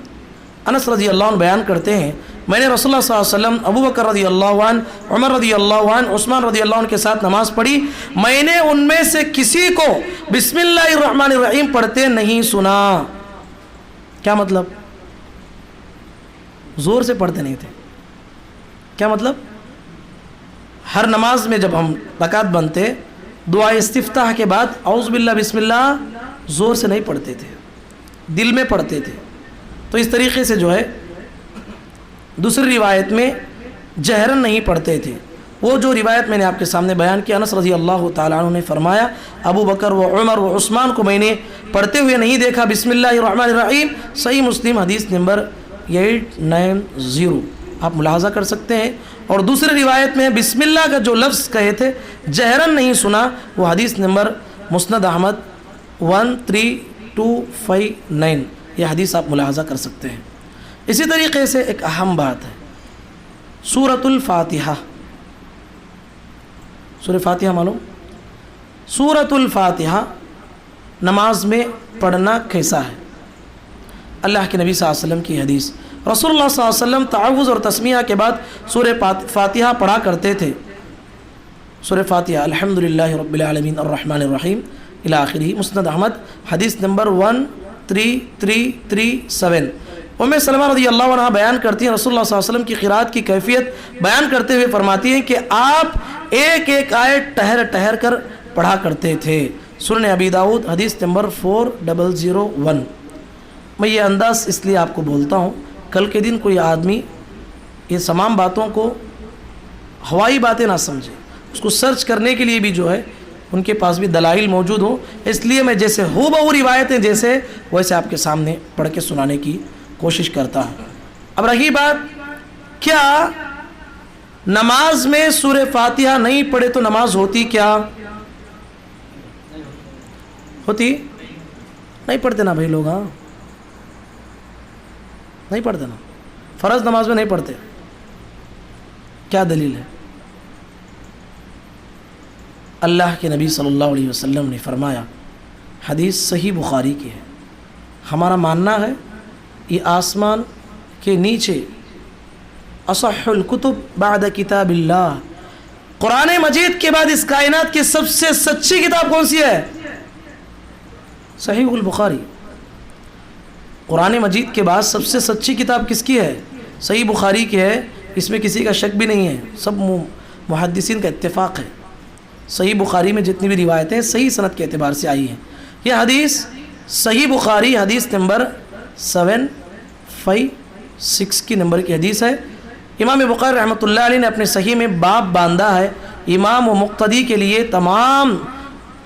[SPEAKER 1] انس رضی اللہ عنہ بیان کرتے ہیں میں نے رسول اللہ صلی اللہ علیہ وسلم, ابو بکر رضی اللہ عنہ, عمر رضی اللہ عنہ, عثمان رضی اللہ عنہ کے ساتھ نماز پڑھی. میں نے ان میں سے کسی کو بسم اللہ الرحمن الرحیم پڑھتے نہیں سنا. کیا مطلب؟ زور سے پڑھتے نہیں تھے. کیا مطلب؟ ہر نماز میں جب ہم رکعت بنتے دعائے استفتاح کے بعد اعوذ باللہ بسم اللہ زور سے نہیں پڑھتے تھے, دل میں پڑھتے تھے. تو اس طریقے سے جو ہے دوسری روایت میں جہرن نہیں پڑھتے تھے. وہ جو روایت میں نے آپ کے سامنے بیان کی, انس رضی اللہ تعالیٰ عنہ نے فرمایا ابو بکر و عمر و عثمان کو میں نے پڑھتے ہوئے نہیں دیکھا بسم اللہ الرحمن الرحیم. صحیح مسلم حدیث نمبر 890, آپ ملاحظہ کر سکتے ہیں. اور دوسری روایت میں بسم اللہ کا جو لفظ کہے تھے جہرن نہیں سنا, وہ حدیث نمبر مسند احمد 13259, یہ حدیث آپ ملاحظہ کر سکتے ہیں. اسی طریقے سے ایک اہم بات ہے سورۃ الفاتحہ. سورہ فاتحہ معلوم؟ سورۃ الفاتحہ نماز میں پڑھنا کیسا ہے؟ اللہ کے نبی صلی اللہ علیہ وسلم کی حدیث, رسول اللہ صلی اللہ علیہ وسلم تعوذ اور تسمیہ کے بعد سورہ فاتحہ پڑھا کرتے تھے. سورہ فاتحہ الحمدللہ رب العالمین الرحمن الرحیم الی آخرہ, مسند احمد حدیث نمبر 13337. ام سلمہ رضی اللہ عنہ بیان کرتی ہیں رسول اللہ صلی اللہ علیہ وسلم کی قرات کی کیفیت بیان کرتے ہوئے فرماتی ہیں کہ آپ ایک ایک آیت ٹہر ٹہر کر پڑھا کرتے تھے. سنن ابی داؤد حدیث نمبر 4001. میں یہ انداز اس لیے آپ کو بولتا ہوں, کل کے دن کوئی آدمی یہ تمام باتوں کو ہوائی باتیں نہ سمجھے, اس کو سرچ کرنے کے لیے بھی جو ہے ان کے پاس بھی دلائل موجود ہوں. اس لیے میں جیسے ہو بہو روایتیں جیسے ویسے آپ کے سامنے پڑھ کے سنانے کی کوشش کرتا ہوں. اب رہی بات, کیا نماز میں سورہ فاتحہ نہیں پڑھے تو نماز ہوتی کیا ہوتی؟ نہیں پڑھتے نا بھائی لوگ, ہاں نہیں پڑھتے نا, فرض نماز میں نہیں پڑھتے. کیا دلیل ہے؟ اللہ کے نبی صلی اللہ علیہ وسلم نے فرمایا, حدیث صحیح بخاری کی ہے, ہمارا ماننا ہے یہ آسمان کے نیچے اصح الکتب بعد کتاب اللہ, قرآن مجید کے بعد اس کائنات کی سب سے سچی کتاب کون سی ہے؟ صحیح البخاری. قرآن مجید کے بعد سب سے سچی کتاب کس کی ہے؟ صحیح بخاری کی ہے. اس میں کسی کا شک بھی نہیں ہے, سب محدثین کا اتفاق ہے. صحیح بخاری میں جتنی بھی روایتیں صحیح سند کے اعتبار سے آئی ہیں. یہ حدیث صحیح بخاری حدیث نمبر 756 کی نمبر کی حدیث ہے. امام بخاری رحمۃ اللہ علیہ نے اپنے صحیح میں باب باندھا ہے امام و مقتدی کے لیے تمام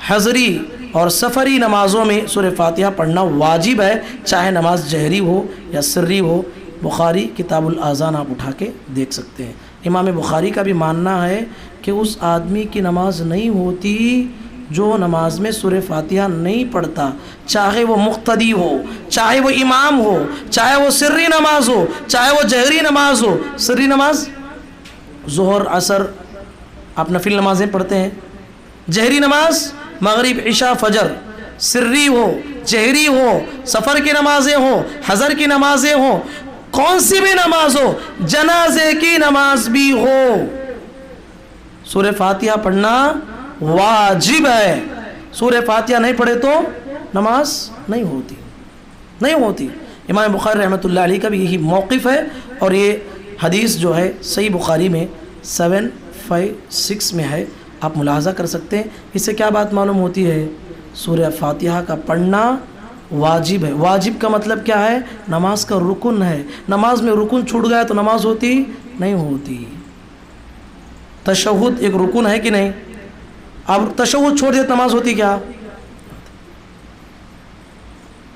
[SPEAKER 1] حضری اور سفری نمازوں میں سورہ فاتحہ پڑھنا واجب ہے، چاہے نماز جہری ہو یا سری ہو. بخاری کتاب الاذان آپ اٹھا کے دیکھ سکتے ہیں. امام بخاری کا بھی ماننا ہے کہ اس آدمی کی نماز نہیں ہوتی جو نماز میں سورہ فاتحہ نہیں پڑھتا، چاہے وہ مقتدی ہو، چاہے وہ امام ہو، چاہے وہ سری نماز ہو، چاہے وہ جہری نماز ہو. سری نماز ظہر عصر آپ نفل نمازیں پڑھتے ہیں، جہری نماز مغرب عشاء فجر، سری ہو جہری ہو، سفر کی نمازیں ہوں، حضر کی نمازیں ہوں، کون سی بھی نماز ہو، جنازے کی نماز بھی ہو، سورہ فاتحہ پڑھنا واجب ہے. سورہ فاتحہ نہیں پڑھے تو نماز نہیں ہوتی. امام بخاری رحمۃ اللہ علیہ کا بھی یہی موقف ہے، اور یہ حدیث جو ہے صحیح بخاری میں 756 میں ہے، آپ ملاحظہ کر سکتے ہیں. اس سے کیا بات معلوم ہوتی ہے؟ سورہ فاتحہ کا پڑھنا واجب ہے. واجب کا مطلب کیا ہے؟ نماز کا رکن ہے. نماز میں رکن چھوٹ گیا تو نماز ہوتی نہیں ہوتی. تشہد ایک رکن ہے کہ نہیں؟ اب تشہد چھوڑ دے تو نماز ہوتی کیا؟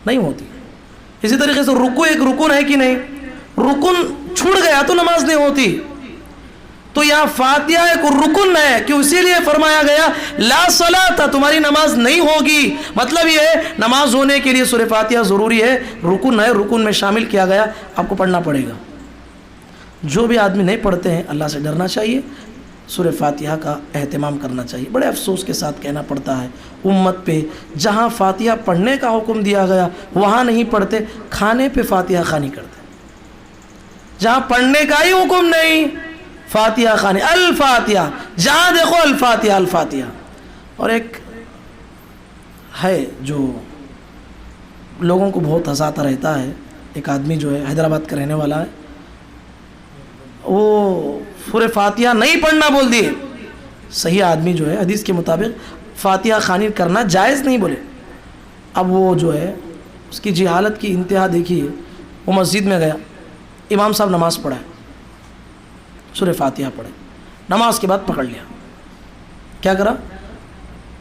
[SPEAKER 1] نہیں ہوتی. اسی طریقے سے رکوع ایک رکن ہے کہ نہیں؟ رکن چھوٹ گیا تو نماز نہیں ہوتی. تو یہاں فاتحہ ایک رکن ہے کہ اسی لیے فرمایا گیا لا صلاۃ، تمہاری نماز نہیں ہوگی. مطلب یہ ہے نماز ہونے کے لیے سورہ فاتحہ ضروری ہے، رکن ہے، رکن میں شامل کیا گیا، آپ کو پڑھنا پڑے گا. جو بھی آدمی نہیں پڑھتے ہیں اللہ سے ڈرنا چاہیے، سورہ فاتحہ کا اہتمام کرنا چاہیے. بڑے افسوس کے ساتھ کہنا پڑتا ہے امت پہ، جہاں فاتحہ پڑھنے کا حکم دیا گیا وہاں نہیں پڑھتے، کھانے پہ فاتحہ خوانی کرتے. جہاں پڑھنے کا ہی حکم نہیں، فاتحہ خوانی، الفاتحہ، جہاں دیکھو الفاتحہ الفاتحہ. اور ایک ہے جو لوگوں کو بہت ہنساتا رہتا ہے، ایک آدمی جو ہے حیدرآباد کا رہنے والا ہے، وہ سورہ فاتحہ نہیں پڑھنا بول دیے. صحیح آدمی جو ہے حدیث کے مطابق فاتحہ خوانی کرنا جائز نہیں بولے. اب وہ جو ہے اس کی جہالت کی انتہا دیکھیے. وہ مسجد میں گیا، امام صاحب نماز پڑھائے، سورہ فاتحہ پڑھے، نماز کے بعد پکڑ لیا. کیا کرا؟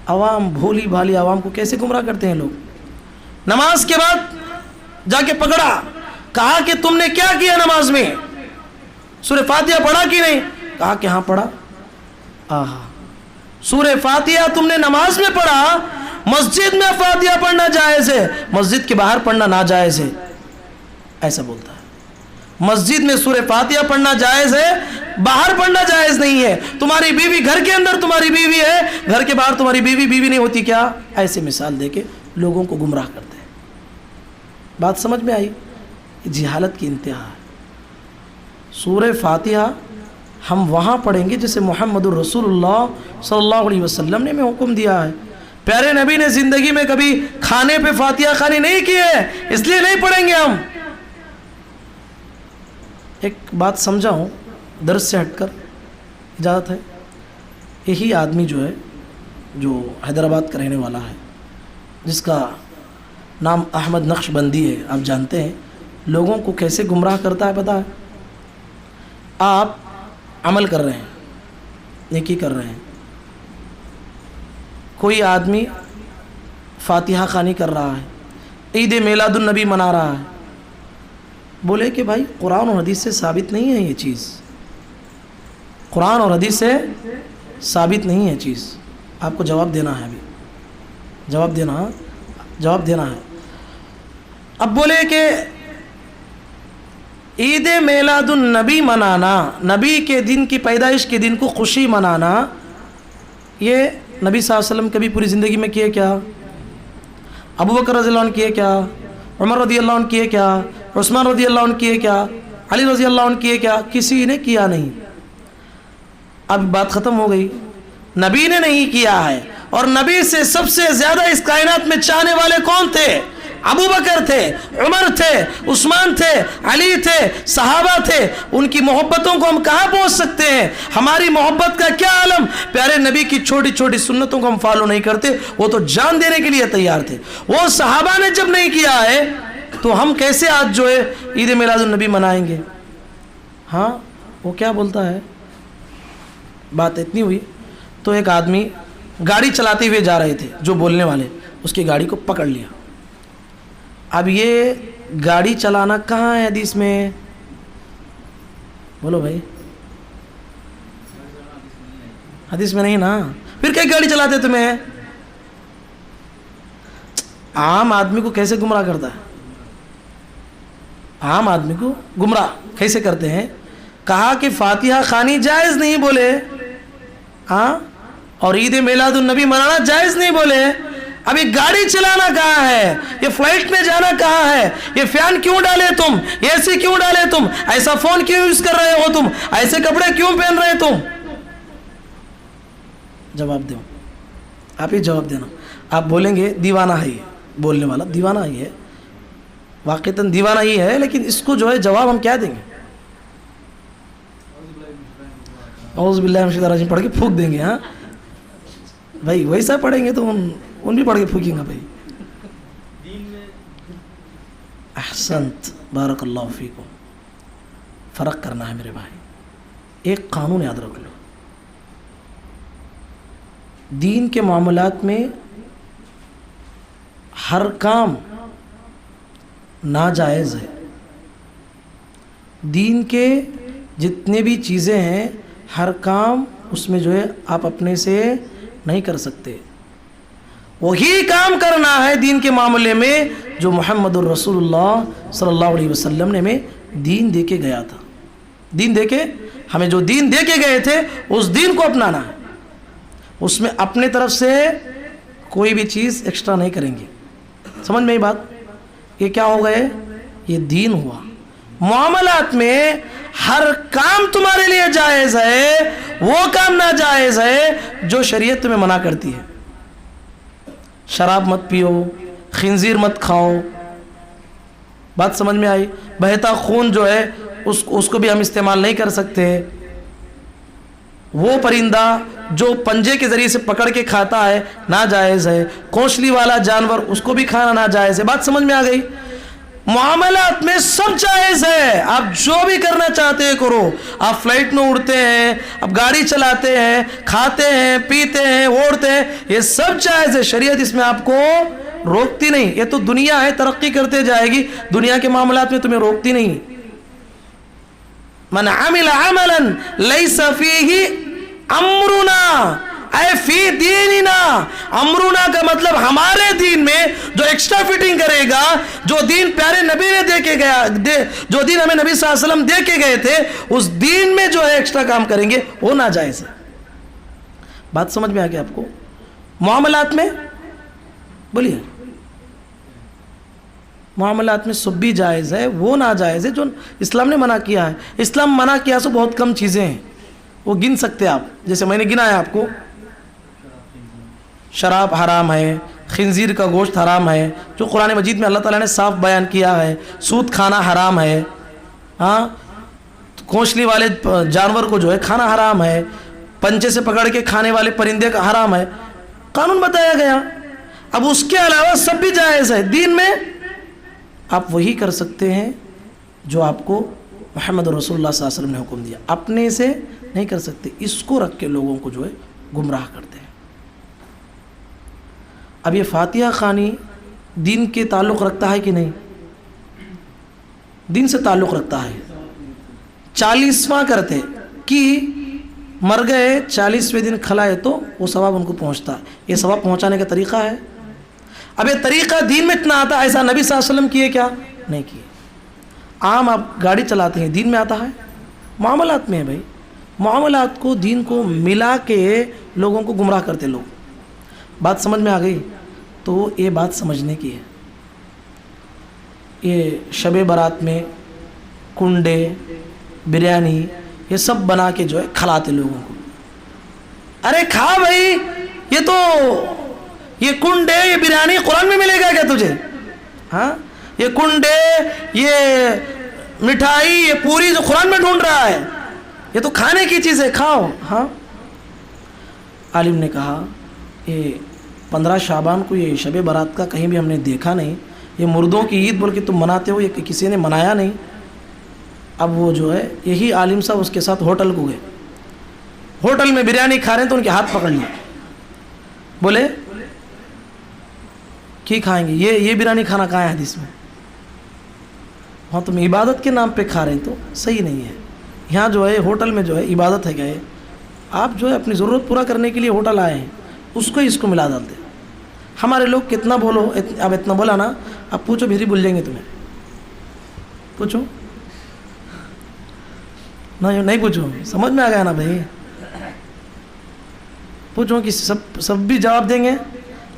[SPEAKER 1] عوام، بھولی بھالی عوام کو کیسے گمراہ کرتے ہیں لوگ. نماز کے بعد جا کے پکڑا، کہا کہ تم نے کیا کیا نماز میں؟ سورہ فاتحہ پڑھا کہ نہیں؟ کہا کہ ہاں پڑھا. سورہ فاتحہ تم نے نماز میں پڑھا، مسجد میں فاتحہ پڑھنا جائز ہے، مسجد کے باہر پڑھنا ناجائز ہے. ایسا بولتا ہے. مسجد میں سورہ فاتحہ پڑھنا جائز ہے، باہر پڑھنا جائز نہیں ہے. تمہاری بیوی گھر کے اندر تمہاری بیوی ہے، گھر کے باہر تمہاری بیوی نہیں ہوتی کیا؟ ایسے مثال دے کے لوگوں کو گمراہ کرتے ہیں. بات سمجھ میں آئی؟ جہالت کی انتہا ہے. سورہ فاتحہ ہم وہاں پڑھیں گے جسے محمد الرسول اللہ صلی اللہ علیہ وسلم نے ہمیں حکم دیا ہے. پیارے نبی نے زندگی میں کبھی کھانے پہ فاتحہ خوانی نہیں کی ہے، اس لیے نہیں پڑھیں گے ہم. ایک بات سمجھاؤں درس سے ہٹ کر، اجازت ہے؟ یہی آدمی جو ہے، جو حیدرآباد کا رہنے والا ہے، جس کا نام احمد نقش بندی ہے، آپ جانتے ہیں لوگوں کو کیسے گمراہ کرتا ہے پتہ ہے؟ آپ عمل کر رہے ہیں، نیکی کر رہے ہیں، کوئی آدمی فاتحہ خوانی کر رہا ہے، عید میلاد النبی منا رہا ہے، بولے کہ بھائی قرآن اور حدیث سے ثابت نہیں ہے یہ چیز، قرآن اور حدیث سے ثابت نہیں ہے چیز. آپ کو جواب دینا ہے، ابھی جواب دینا ہے. اب بولے کہ عید میلاد النبی منانا، نبی کے دن کی پیدائش کے دن کو خوشی منانا، یہ نبی صلی اللہ علیہ وسلم کبھی پوری زندگی میں کیے کیا؟ ابو بکر رضی اللہ عنہ کیے کیا؟ عمر رضی اللہ عنہ کیے کیا؟ عثمان رضی اللہ عنہ کیے کیا؟ علی رضی اللہ عنہ کیے کیا؟ کسی نے کیا نہیں. اب بات ختم ہو گئی. نبی نے نہیں کیا ہے، اور نبی سے سب سے زیادہ اس کائنات میں چاہنے والے کون تھے؟ ابو بکر تھے، عمر تھے، عثمان تھے، علی تھے، صحابہ تھے، ان کی محبتوں کو ہم کہاں پہنچ سکتے ہیں؟ ہماری محبت کا کیا عالم؟ پیارے نبی کی چھوٹی چھوٹی سنتوں کو ہم فالو نہیں کرتے، وہ تو جان دینے کے لیے تیار تھے، وہ صحابہ نے جب نہیں کیا ہے تو ہم کیسے آج جو ہے عید میلاد النبی منائیں گے؟ ہاں وہ کیا بولتا ہے، بات اتنی ہوئی تو ایک آدمی گاڑی چلاتے ہوئے جا رہے تھے، جو بولنے والے اس کی گاڑی کو پکڑ لیا۔ اب یہ گاڑی چلانا کہاں ہے حدیث میں؟ بولو بھائی، حدیث میں نہیں نا، پھر کیا گاڑی چلاتے تمہیں؟ عام آدمی کو کیسے گمراہ کرتا ہے؟ عام آدمی کو گمراہ کیسے کرتے ہیں؟ کہا کہ فاتحہ خوانی جائز نہیں بولے، ہاں، اور عید میلاد النبی منانا جائز نہیں بولے۔ اب یہ گاڑی چلانا کہاں ہے؟ یہ فلائٹ میں جانا کہاں ہے؟ یہ فین کیوں ڈالے تم؟ یہ اے سی کیوں ڈالے تم؟ ایسا فون کیوں یوز کر رہے ہو تم؟ ایسے کپڑے کیوں پہن رہے تم؟ جواب دو، آپ ہی جواب دینا۔ آپ بولیں گے دیوانہ ہے، یہ بولنے والا دیوانہ ہی ہے، واقعتاً دیوانہ ہی ہے، لیکن اس کو جو ہے جواب ہم کیا دیں گے؟ اعوذ باللہ من الشیطان الرجیم پڑھ کے پھونک دیں گے۔ ہاں بھائی ویسا پڑھیں گے تو ان بھی پڑھ کے پھونکیں گا بھائی۔ احسنت، بارک اللہ فیکم۔ فرق کرنا ہے میرے بھائی، ایک قانون یاد رکھ لو، دین کے معاملات میں ہر کام ناجائز ہے۔ دین کے جتنے بھی چیزیں ہیں ہر کام اس میں جو ہے آپ اپنے سے نہیں کر سکتے، وہی کام کرنا ہے دین کے معاملے میں جو محمد الرسول اللہ صلی اللہ علیہ وسلم نے ہمیں دین دے کے گیا تھا۔ دین دے کے ہمیں جو دین دے کے گئے تھے اس دین کو اپنانا ہے، اس میں اپنے طرف سے کوئی بھی چیز ایکسٹرا نہیں کریں گے۔ سمجھ میں یہ بات؟ یہ کیا ہو گئے؟ یہ دین ہوا۔ معاملات میں ہر کام تمہارے لیے جائز ہے، وہ کام ناجائز ہے جو شریعت تمہیں منع کرتی ہے۔ شراب مت پیو، خنزیر مت کھاؤ، بات سمجھ میں آئی؟ بہتا خون جو ہے اس کو بھی ہم استعمال نہیں کر سکتے۔ وہ پرندہ جو پنجے کے ذریعے سے پکڑ کے کھاتا ہے ناجائز ہے، کونچلی والا جانور اس کو بھی کھانا ناجائز ہے۔ بات سمجھ میں آ گئی؟ معاملات میں سب جائز ہے، آپ جو بھی کرنا چاہتے ہیں کرو۔ آپ فلائٹ میں اڑتے ہیں، آپ گاڑی چلاتے ہیں، کھاتے ہیں، پیتے ہیں، اوڑھتے ہیں، یہ سب جائز ہے، شریعت اس میں آپ کو روکتی نہیں۔ یہ تو دنیا ہے، ترقی کرتے جائے گی، دنیا کے معاملات میں تمہیں روکتی نہیں۔ من عمل عملا لیس فیہ امرنا اے فی دیننا، امرنا کا مطلب ہمارے دین میں جو ایکسٹرا فٹنگ کرے گا، جو دین پیارے نبی نے دے کے گیا، جو دین ہمیں نبی صلی اللہ علیہ وسلم دے کے گئے تھے، اس دین میں جو ہے ایکسٹرا کام کریں گے وہ ناجائز ہے۔ بات سمجھ میں آ گیا آپ کو؟ معاملات میں بولیے، معاملات میں سب بھی جائز ہے، وہ ناجائز ہے جو اسلام نے منع کیا ہے۔ اسلام منع کیا سو بہت کم چیزیں ہیں، وہ گن سکتے آپ، جیسے میں نے گنا ہے آپ کو، شراب حرام ہے، خنزیر کا گوشت حرام ہے جو قرآن مجید میں اللہ تعالیٰ نے صاف بیان کیا ہے، سود کھانا حرام ہے، ہاں، کونچلی والے جانور کو جو ہے کھانا حرام ہے، پنجے سے پکڑ کے کھانے والے پرندے کا حرام ہے، قانون بتایا گیا۔ اب اس کے علاوہ سب بھی جائز ہے۔ دین میں آپ وہی کر سکتے ہیں جو آپ کو محمد رسول اللہ صلی اللہ علیہ وسلم نے حکم دیا، اپنے سے نہیں کر سکتے۔ اس کو رکھ کے لوگوں کو جو ہے گمراہ کرتے ہیں۔ اب یہ فاتحہ خوانی دین کے تعلق رکھتا ہے کہ نہیں؟ دین سے تعلق رکھتا ہے۔ 40واں کرتے کہ مر گئے 40ویں دن کھلائے تو وہ ثواب ان کو پہنچتا ہے۔ یہ ثواب پہنچانے کا طریقہ ہے۔ اب یہ طریقہ دین میں اتنا آتا ہے، ایسا نبی صلی اللہ علیہ وسلم کیے کیا نہیں کیے۔ عام آپ گاڑی چلاتے ہیں، دین میں آتا ہے؟ معاملات میں ہے بھائی، معاملات کو دین کو ملا کے لوگوں کو گمراہ کرتے لوگ۔ بات سمجھ میں آ گئی؟ تو یہ بات سمجھنے کی ہے۔ یہ شب برات میں کنڈے، بریانی، یہ سب بنا کے جو ہے کھلاتے لوگوں کو۔ ارے کھا بھائی، یہ کنڈے، یہ بریانی قرآن میں ملے گا کیا تجھے؟ ہاں یہ کنڈے، یہ مٹھائی، یہ پوری جو قرآن میں ڈھونڈ رہا ہے، یہ تو کھانے کی چیز ہے، کھاؤ. ہاں عالم نے کہا یہ 15 شعبان کو یہ شب برات کا کہیں بھی ہم نے دیکھا نہیں، یہ مردوں کی عید بول کے تم مناتے ہو، یہ کسی نے منایا نہیں. اب وہ جو ہے یہی عالم صاحب اس کے ساتھ ہوٹل کو گئے، ہوٹل میں بریانی کھا رہے ہیں تو ان کے ہاتھ پکڑ لیے، بولے کی کھائیں گے، یہ بریانی کھانا کہاں ہے حدیث میں؟ ہاں تم عبادت کے نام پہ کھا رہے ہیں تو صحیح نہیں ہے. یہاں جو ہے ہوٹل میں جو ہے عبادت ہے گئے، آپ جو ہے اپنی ضرورت پورا کرنے کے لیے ہوٹل آئے ہیں، اس کو ملا ڈالتے. ہمارے لوگ کتنا بولو، اب اتنا بولا نا، اب پوچھو بھی بھول جائیں گے تمہیں. پوچھو نہیں پوچھو، سمجھ میں آ گیا نا بھائی؟ پوچھو کہ سب بھی جواب دیں گے.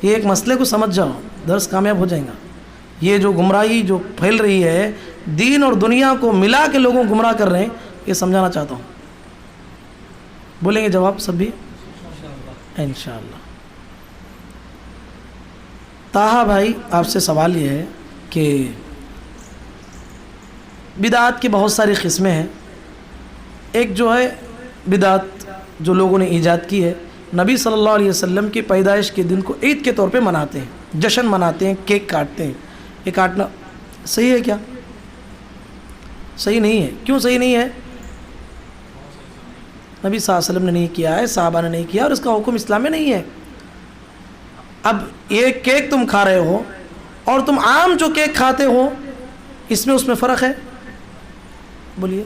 [SPEAKER 1] یہ ایک مسئلے کو سمجھ جاؤ، درس کامیاب ہو جائیں گا. یہ جو گمراہی جو پھیل رہی ہے، دین اور دنیا کو ملا کے لوگوں کو گمراہ کر رہے ہیں، یہ سمجھانا چاہتا ہوں. بولیں گے جواب سب بھی انشاءاللہ. طاہا بھائی آپ سے سوال یہ ہے کہ بدعات کی بہت ساری قسمیں ہیں. ایک جو ہے بدعت جو لوگوں نے ایجاد کی ہے، نبی صلی اللہ علیہ وسلم کی پیدائش کے دن کو عید کے طور پہ مناتے ہیں، جشن مناتے ہیں، کیک کاٹتے ہیں. یہ کاٹنا صحیح ہے کیا؟ صحیح نہیں ہے. کیوں صحیح نہیں ہے؟ نبی صلی اللہ علیہ وسلم نے نہیں کیا ہے، صحابہ نے نہیں کیا، اور اس کا حکم اسلام میں نہیں ہے. اب یہ کیک تم کھا رہے ہو اور تم عام جو کیک کھاتے ہو، اس میں فرق ہے؟ بولیے.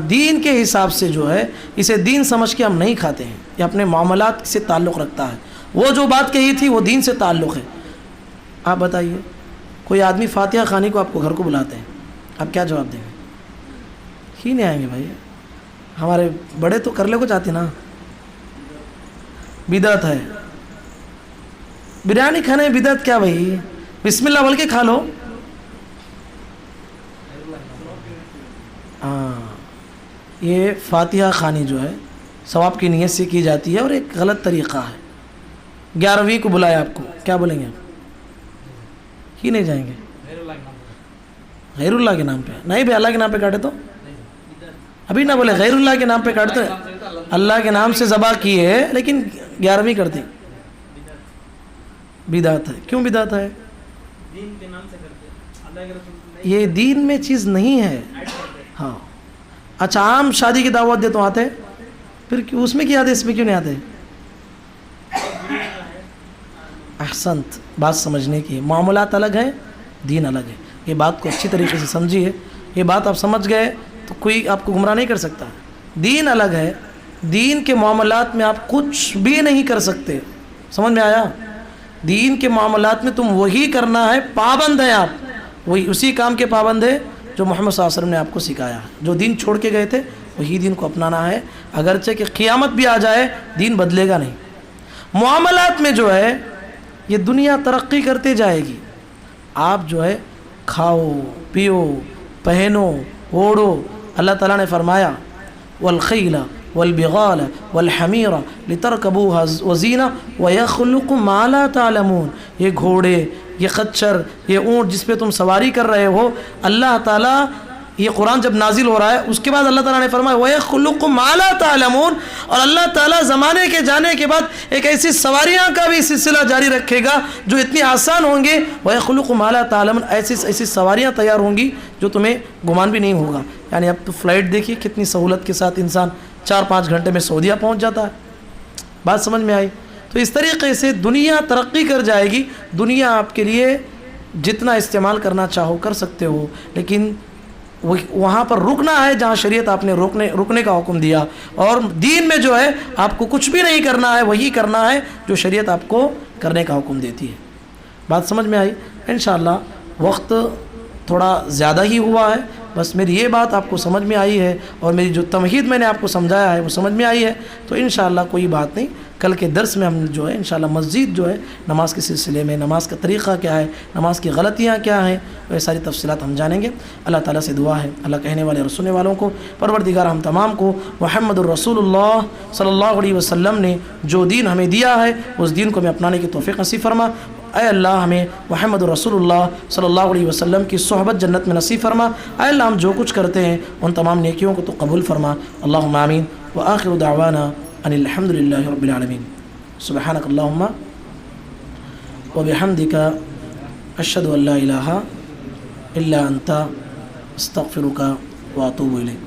[SPEAKER 1] دین کے حساب سے جو ہے اسے دین سمجھ کے ہم نہیں کھاتے ہیں، یہ اپنے معاملات سے تعلق رکھتا ہے. وہ جو بات کہی تھی وہ دین سے تعلق ہے. آپ بتائیے، کوئی آدمی فاتحہ خوانی کو آپ کو گھر کو بلاتے ہیں، آپ کیا جواب دیں گے؟ ہی نہیں آئیں گے بھائی. ہمارے بڑے تو کر لے کو چاہتے نا. بدعت ہے بریانی کھانے میں، بدعت کیا بھائی؟ بسم اللہ بول کے کھا لو. یہ فاتحہ خوانی جو ہے ثواب کی نیت سے کی جاتی ہے اور ایک غلط طریقہ ہے. 11ویں کو بلایا آپ کو، کیا بولیں گے آپ؟ ہی نہیں جائیں گے. غیر اللہ کے نام پہ نہیں بھائی، اللہ کے نام پہ کاٹے تو ابھی نہ بولے. غیر اللہ کے نام پہ کاٹتے، اللہ کے نام سے ذبح کیے ہے لیکن 11ویں کرتے، بدعت ہے. کیوں بدعت ہے؟ یہ دین میں چیز نہیں ہے. ہاں اچھا، عام شادی کی دعوت دے تو آتے، پھر اس میں کیا آتے، اس میں کیوں نہیں آتے؟ احسنت، بات سمجھنے کی. معاملات الگ ہیں، دین الگ ہے. یہ بات کو اچھی طریقے سے سمجھیے. یہ بات آپ سمجھ گئے تو کوئی آپ کو گمراہ نہیں کر سکتا. دین الگ ہے، دین کے معاملات میں آپ کچھ بھی نہیں کر سکتے. سمجھ میں آیا؟ دین کے معاملات میں تم وہی کرنا ہے، پابند ہیں آپ، وہی اسی کام کے پابند ہیں جو محمد صلی اللہ علیہ وسلم نے آپ کو سکھایا ہے. جو دین چھوڑ کے گئے تھے وہی دین کو اپنانا ہے، اگرچہ کہ قیامت بھی آ جائے دین بدلے گا نہیں. معاملات میں جو ہے یہ دنیا ترقی کرتے جائے گی. آپ جو ہے کھاؤ پیو پہنو اوڑو. اللہ تعالیٰ نے فرمایا والخیل والبغال والحمیر لترکبوها وزینہ ویخلق ما لا تعلمون. یہ گھوڑے، یہ خچر، یہ اونٹ جس پہ تم سواری کر رہے ہو، اللہ تعالیٰ یہ قرآن جب نازل ہو رہا ہے اس کے بعد اللہ تعالیٰ نے فرمایا وَيَخْلُقُ مَا لَا تَعْلَمُونَ. اور اللہ تعالیٰ زمانے کے جانے کے بعد ایک ایسی سواریاں کا بھی سلسلہ جاری رکھے گا جو اتنی آسان ہوں گے. وَيَخْلُقُ مَا لَا تَعْلَمُونَ، ایسی سواریاں تیار ہوں گی جو تمہیں گمان بھی نہیں ہوگا. یعنی اب تو فلائٹ دیکھیے کتنی سہولت کے ساتھ انسان 4-5 گھنٹے میں سعودیہ پہنچ جاتا ہے. بات سمجھ میں آئی؟ تو اس طریقے سے دنیا ترقی کر جائے گی. دنیا آپ کے لیے جتنا استعمال کرنا چاہو کر سکتے ہو، لیکن وہاں پر رکنا ہے جہاں شریعت آپ نے رکنے کا حکم دیا. اور دین میں جو ہے آپ کو کچھ بھی نہیں کرنا ہے، وہی کرنا ہے جو شریعت آپ کو کرنے کا حکم دیتی ہے. بات سمجھ میں آئی؟ انشاءاللہ وقت تھوڑا زیادہ ہی ہوا ہے، بس میری یہ بات آپ کو سمجھ میں آئی ہے اور میری جو تمہید میں نے آپ کو سمجھایا ہے وہ سمجھ میں آئی ہے تو انشاءاللہ کوئی بات نہیں، کل کے درس میں ہم جو ہے انشاءاللہ مزید جو ہے نماز کے سلسلے میں نماز کا طریقہ کیا ہے، نماز کی غلطیاں کیا ہیں، وہ ساری تفصیلات ہم جانیں گے۔ اللہ تعالیٰ سے دعا ہے اللہ کہنے والے اور سننے والوں کو، پروردگار ہم تمام کو محمد الرسول اللہ صلی اللہ علیہ وسلم نے جو دین ہمیں دیا ہے اس دین کو ہمیں اپنانے کی توفیق نصیب فرما۔ اے اللہ ہمیں محمد رسول اللہ صلی اللہ علیہ وسلم کی صحبت جنت میں نصیب فرما۔ اے اللہ ہم جو کچھ کرتے ہیں ان تمام نیکیوں کو تو قبول فرما۔ اللہم آمین وآخر دعوانا ان الحمد للہ رب العالمین۔ سبحانک اللہم وبحمدک اشہد ان لا الہ الا انت استغفرک واتوب الیک۔